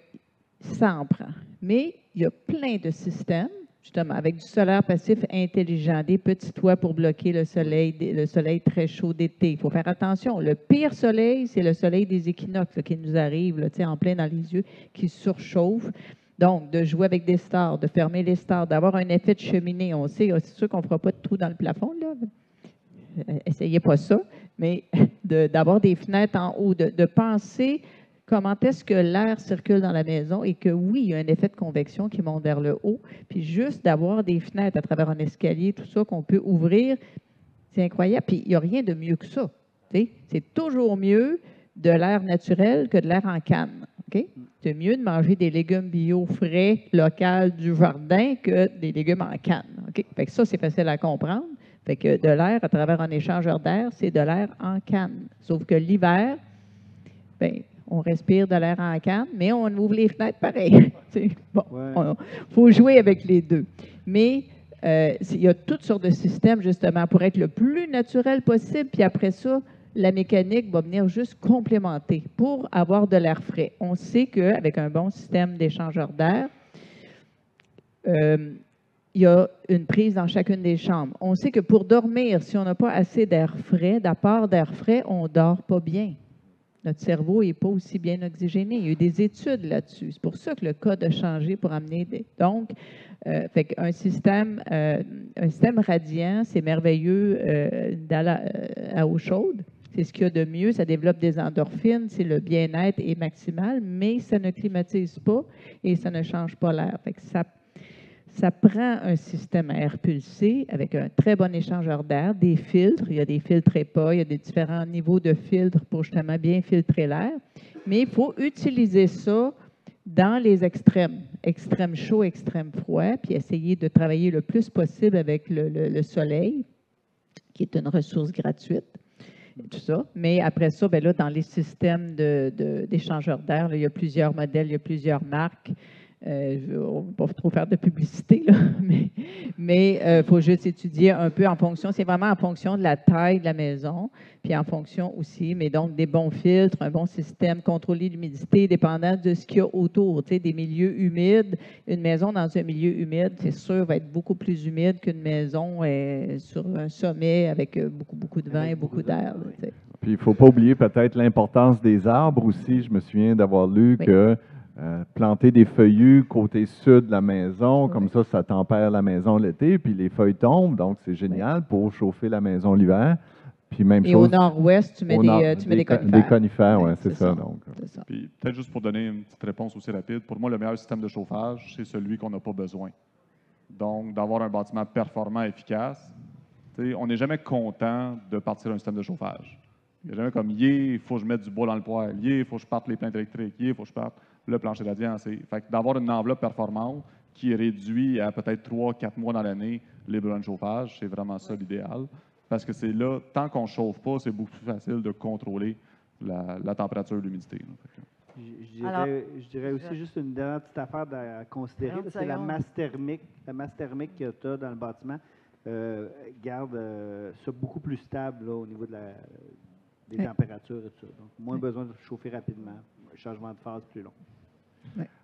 ça en prend. Mais il y a plein de systèmes, justement, avec du solaire passif intelligent, des petits toits pour bloquer le soleil très chaud d'été. Il faut faire attention. Le pire soleil, c'est le soleil des équinoxes là, qui nous arrive là, en plein dans les yeux, qui surchauffe. Donc, de jouer avec des stars, de fermer les stars, d'avoir un effet de cheminée. On sait, c'est sûr qu'on ne fera pas de trou dans le plafond, là. Essayez pas ça, mais d'avoir des fenêtres en haut, de penser comment est-ce que l'air circule dans la maison et que oui, il y a un effet de convection qui monte vers le haut, puis juste d'avoir des fenêtres à travers un escalier, tout ça qu'on peut ouvrir, c'est incroyable. Puis il n'y a rien de mieux que ça. C'est toujours mieux de l'air naturel que de l'air en canne. Okay? C'est mieux de manger des légumes bio frais, locaux du jardin que des légumes en canne. Okay? Fait que ça, c'est facile à comprendre. Fait que de l'air à travers un échangeur d'air, c'est de l'air en canne. Sauf que l'hiver, bien, on respire de l'air en canne, mais on ouvre les fenêtres pareil. Bon, il faut jouer avec les deux. Mais il y a toutes sortes de systèmes, justement, pour être le plus naturel possible, puis après ça, la mécanique va venir juste complémenter pour avoir de l'air frais. On sait qu'avec un bon système d'échangeur d'air, il y a une prise dans chacune des chambres. On sait que pour dormir, si on n'a pas assez d'air frais, d'apport d'air frais, on ne dort pas bien. Notre cerveau n'est pas aussi bien oxygéné. Il y a eu des études là-dessus. C'est pour ça que le code a changé pour amener des... Donc, un système radiant, c'est merveilleux à eau chaude. C'est ce qu'il y a de mieux. Ça développe des endorphines. C'est le bien-être est maximal, mais ça ne climatise pas et ça ne change pas l'air. Fait que ça prend un système à air pulsé avec un très bon échangeur d'air, des filtres. Il y a des filtres EPA, il y a des différents niveaux de filtres pour justement bien filtrer l'air. Mais il faut utiliser ça dans les extrêmes chaud, extrême froid, puis essayer de travailler le plus possible avec le soleil, qui est une ressource gratuite. Tout ça. Mais après ça, bien là, dans les systèmes d'échangeurs d'air, il y a plusieurs modèles, il y a plusieurs marques. On ne va pas trop faire de publicité, là, mais il faut juste étudier un peu en fonction, c'est vraiment en fonction de la taille de la maison, puis en fonction aussi, mais donc des bons filtres, un bon système, contrôler l'humidité, dépendant de ce qu'il y a autour, tu sais, des milieux humides. Une maison dans un milieu humide, c'est sûr, va être beaucoup plus humide qu'une maison sur un sommet avec beaucoup de vent et beaucoup d'air. Puis il ne faut pas oublier peut-être l'importance des arbres aussi. Je me souviens d'avoir lu que planter des feuillus côté sud de la maison, comme ça tempère la maison l'été, puis les feuilles tombent, donc c'est génial pour chauffer la maison l'hiver. Puis même et chose, au nord-ouest, tu mets des conifères. Des conifères, oui, c'est ça. Donc. Ça. Puis peut-être juste pour donner une petite réponse aussi rapide, pour moi, le meilleur système de chauffage, c'est celui qu'on n'a pas besoin. Donc, d'avoir un bâtiment performant, efficace, on n'est jamais content de partir d'un système de chauffage. Il n'y a jamais comme, il faut que je mette du bois dans le poêle, il faut que je parte les plaintes électriques, il faut que je parte le plancher radiant. Fait que d'avoir une enveloppe performante qui réduit à peut-être 3-4 mois dans l'année les besoins de chauffage, c'est vraiment ça l'idéal. Parce que c'est là, tant qu'on ne chauffe pas, c'est beaucoup plus facile de contrôler la température et l'humidité. Je dirais aussi juste une dernière petite affaire à considérer, c'est la masse thermique. La masse thermique que tu as dans le bâtiment garde ça beaucoup plus stable là, au niveau des températures et tout ça. Donc, moins besoin de chauffer rapidement. Un changement de phase plus long.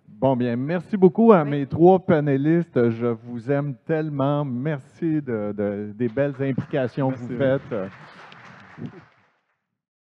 Bon, bien, merci beaucoup à mes 3 panélistes. Je vous aime tellement. Merci des belles implications que vous faites.